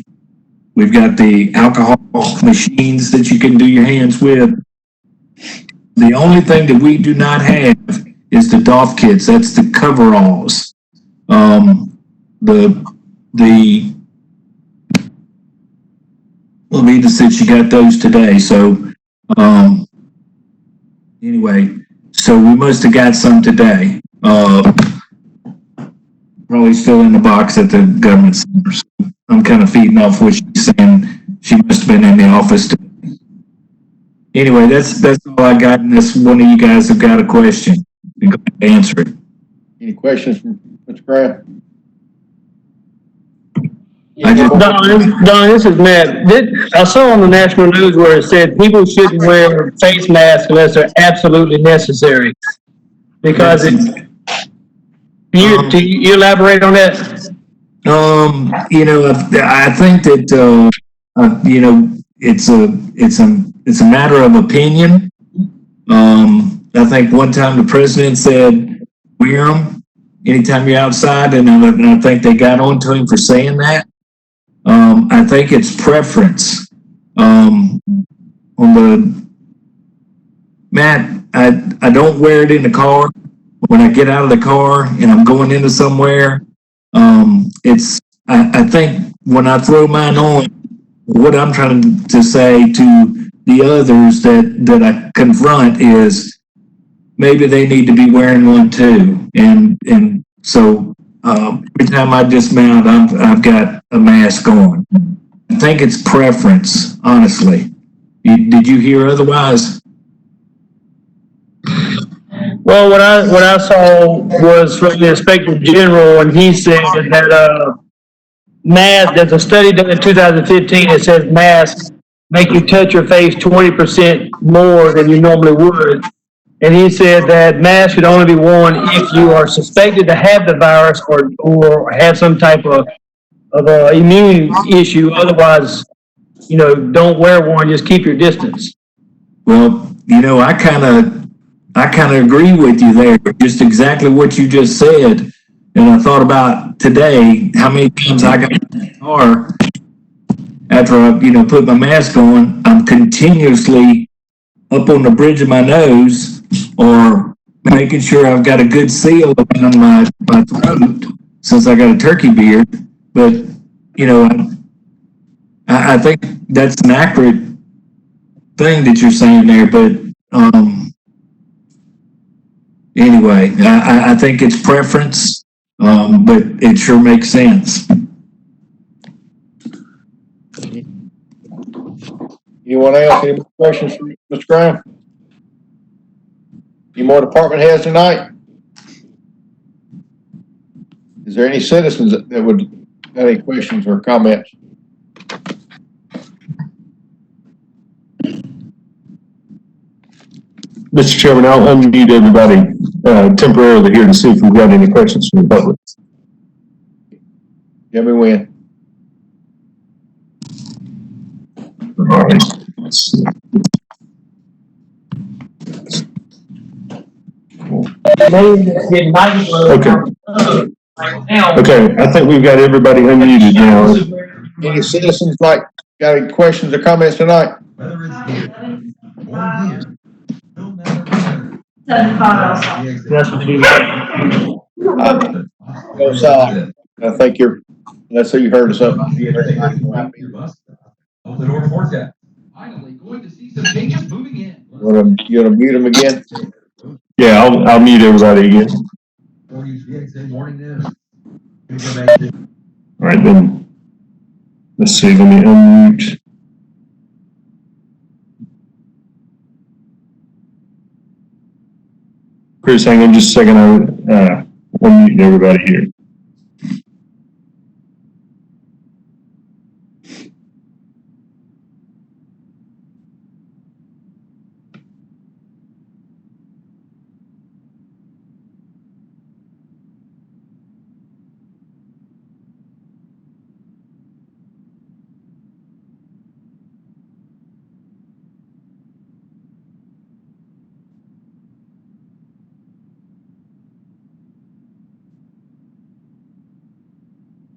we've got the alcohol machines that you can do your hands with. The only thing that we do not have is the DOF kits. That's the coveralls. Lavita said she got those today. So, anyway, so we must have got some today. Probably still in the box at the government center. So I'm kind of feeding off what she's saying. She must have been in the office today. Anyway, that's all I got. Unless one of you guys have got a question, be glad to answer it. Any questions from Mr. Grant? Don, this is Matt. I saw on the national news where it said people shouldn't wear face masks unless they're absolutely necessary. Because do you elaborate on that? I think that it's a matter of opinion. I think one time the president said, wear them anytime you're outside, and I think they got on to him for saying that. I think it's preference. Matt, I don't wear it in the car. When I get out of the car and I'm going into somewhere, I think when I throw mine on, what I'm trying to say to the others that I confront is maybe they need to be wearing one too. And so every time I dismount, I've got a mask on. I think it's preference, honestly. Did you hear otherwise? Well, what I saw was from the Inspector General, and he said that, mask, there's a study done in 2015 that says masks make you touch your face 20% more than you normally would. And he said that masks should only be worn if you are suspected to have the virus or have some type of immune issue. Otherwise, don't wear one, just keep your distance. Well, I kind of agree with you there. Just exactly what you just said. And I thought about today how many times I got in the car after I, put my mask on. I'm continuously up on the bridge of my nose or making sure I've got a good seal around my throat since I got a turkey beard. But, I think that's an accurate thing that you're saying there. But anyway, I think it's preference, but it sure makes sense. Anyone else? Any more questions for Mr. Graham? Any more department heads tonight? Is there any citizens that would have any questions or comments? Mr. Chairman, I'll unmute everybody temporarily here to see if we've got any questions from the public. Let me win. All right. Let's see. Okay. Okay, I think we've got everybody unmuted now. Any citizens got any questions or comments tonight? That's what he Go solid. I think let's say you heard something. Open order forecast. Finally, going to see some changes moving in. You gonna mute them again? Yeah, I'll mute everybody again. Morning news. All right, then. Let's see, let me unmute. Chris, hang on just a second. I'm unmuting everybody here.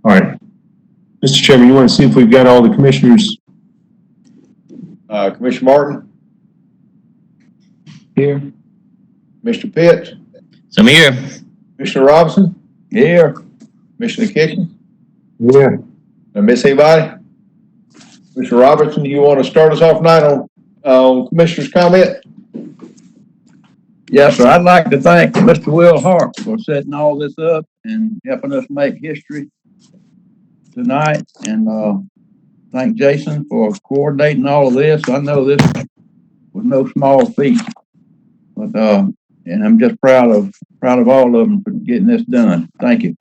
All right. Mr. Chairman, you want to see if we've got all the commissioners? Commissioner Martin? Here. Mr. Pitts? So I'm here. Commissioner Robinson? Here. Commissioner Kitchen? Yeah. Miss anybody? Commissioner Robertson, do you want to start us off tonight on Commissioner's comment? Yes, sir. I'd like to thank Mr. Will Hart for setting all this up and helping us make history tonight, and thank Jason for coordinating all of this. I know this was no small feat, but and I'm just proud of all of them for getting this done. Thank you.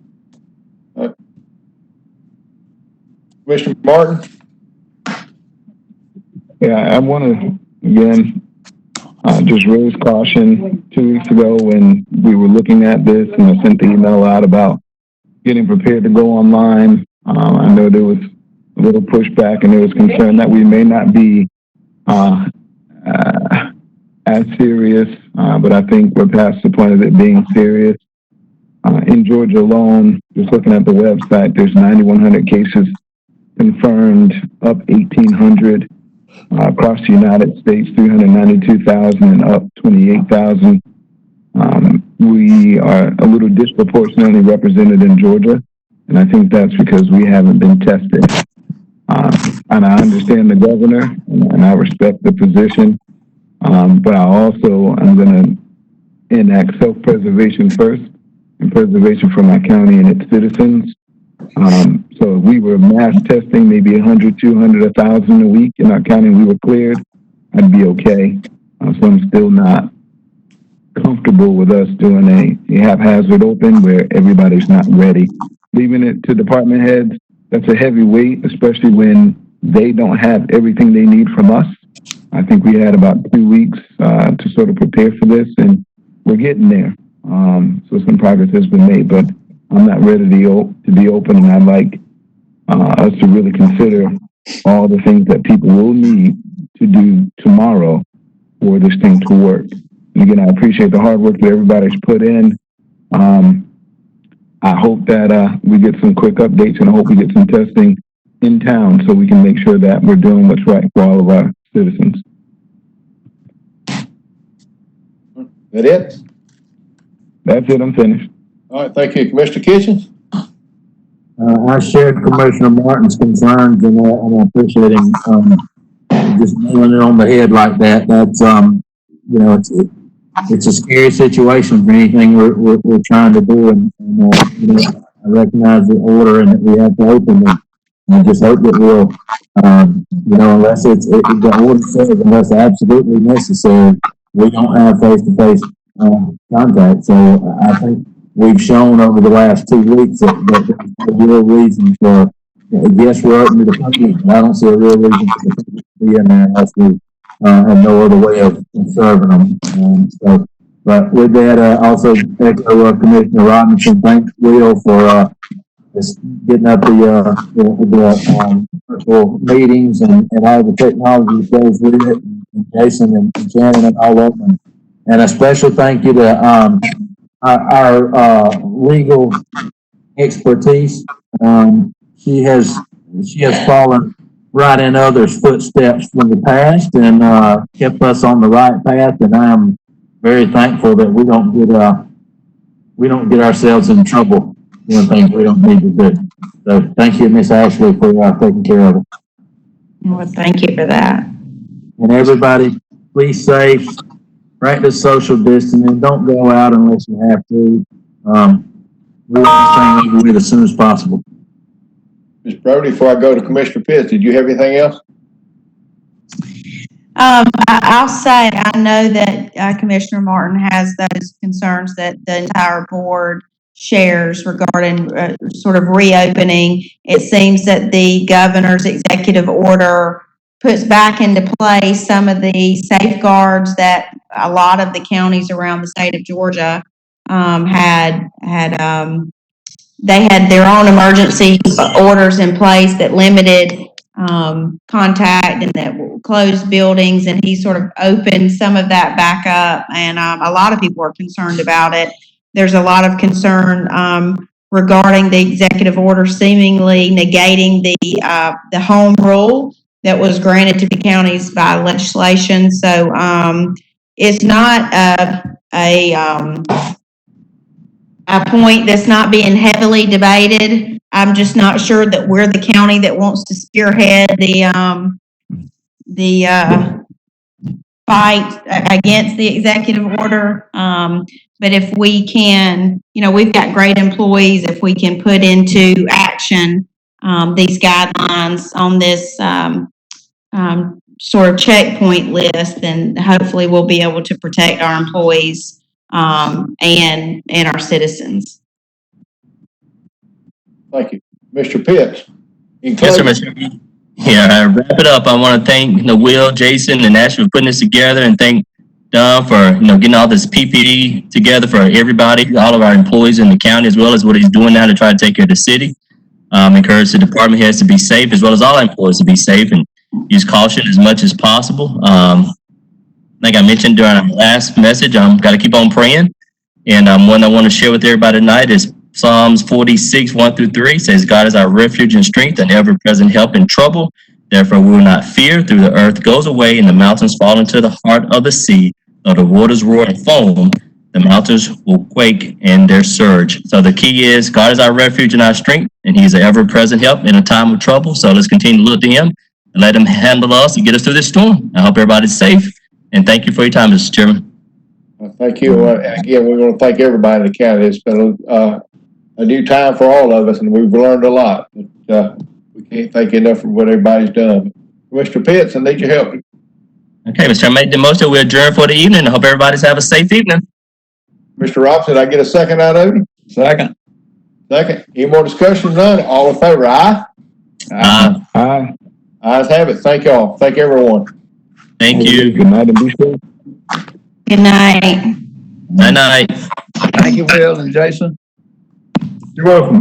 Commissioner Martin? Yeah, I want to, again, just raise caution 2 weeks ago when we were looking at this, and I sent the email out about getting prepared to go online. I know there was a little pushback and there was concern that we may not be as serious, but I think we're past the point of it being serious. In Georgia alone, just looking at the website, there's 9,100 cases confirmed, up 1,800. Across the United States, 392,000 and up 28,000. We are a little disproportionately represented in Georgia, and I think that's because we haven't been tested. And I understand the governor, and I respect the position, but I also am going to enact self-preservation first, and preservation for my county and its citizens. So if we were mass testing, maybe 100, 200, 1,000 a week in our county, we were cleared, I'd be okay. So I'm still not comfortable with us doing a haphazard open where everybody's not ready. Leaving it to department heads, that's a heavy weight, especially when they don't have everything they need from us. I think we had about 2 weeks to sort of prepare for this, and we're getting there. So some progress has been made, but I'm not ready to be open, and I'd like us to really consider all the things that people will need to do tomorrow for this thing to work. And again, I appreciate the hard work that everybody's put in. I hope that we get some quick updates, and I hope we get some testing in town so we can make sure that we're doing what's right for all of our citizens. That it? That's it. I'm finished. All right, thank you. Commissioner Kitchens? I shared Commissioner Martin's concerns, and I appreciate him, just nailing it on the head like that. That's, you know, it's a scary situation for anything we're trying to do, and you know, I recognize the order and that we have to open it. I just hope that we'll, you know, unless the order says unless absolutely necessary, we don't have face-to-face contact. So I think we've shown over the last 2 weeks that there's a real reason for, yes, we're open to the public, but I don't see a real reason for the public to be in there unless we have no other way of serving them. So, but with that, also echo Commissioner Robinson, thanks Will for just getting up the virtual meetings and all the technology that goes with it, and Jason and Shannon and all of them. And a special thank you to our legal expertise. She has fallen right in others' footsteps from the past and kept us on the right path. And I'm very thankful that we don't get ourselves in trouble doing things we don't need to do. So thank you, Miss Ashley, for taking care of it. Well, thank you for that. And everybody, please safe. Practice social distancing. Don't go out unless you have to. We want this thing over with as soon as possible. Ms. Brody, before I go to Commissioner Pitts, did you have anything else? I'll say I know that Commissioner Martin has those concerns that the entire board shares regarding sort of reopening. It seems that the governor's executive order puts back into place some of the safeguards that a lot of the counties around the state of Georgia they had their own emergency orders in place that limited contact and that closed buildings, and he sort of opened some of that back up, and a lot of people are concerned about it. There's a lot of concern regarding the executive order seemingly negating the home rule that was granted to the counties by legislation. So it's not a point that's not being heavily debated. I'm just not sure that we're the county that wants to spearhead the fight against the executive order. But if we can, you know, we've got great employees. If we can put into action these guidelines on this sort of checkpoint list, then hopefully we'll be able to protect our employees and our citizens. Thank you. Mr. Pitts. Yes, sir, Mr. Yeah, wrap it up. I want to thank Will, Jason, and Ashley for putting this together, and thank Don for getting all this PPE together for everybody, all of our employees in the county, as well as what he's doing now to try to take care of the city. Encourage the department heads to be safe, as well as all our employees to be safe and use caution as much as possible. Like I mentioned during our last message, got to keep on praying. And one I want to share with everybody tonight is Psalms 46, 1-3 says, God is our refuge and strength and ever-present help in trouble. Therefore we will not fear, through the earth goes away and the mountains fall into the heart of the sea. Though the waters roar and foam, the mountains will quake in their surge. So the key is God is our refuge and our strength, and he's an ever-present help in a time of trouble. So let's continue to look to him and let him handle us and get us through this storm. I hope everybody's safe. And thank you for your time, Mr. Chairman. Thank you. And again, we want to thank everybody in the county. It's been a new time for all of us, and we've learned a lot. But, we can't thank you enough for what everybody's done. Mr. Pitts, I need your help. Okay, Mr. Chairman, made the motion. We adjourn for the evening. I hope everybody's have a safe evening. Mr. Robinson, did I get a second out of you? Second. Second. Any more discussion? None. All in favor, aye? Aye. Ayes have it. Thank y'all. Thank everyone. Thank you. Good night and be safe. Good night. Night night. Thank you, Will and Jason. You're welcome.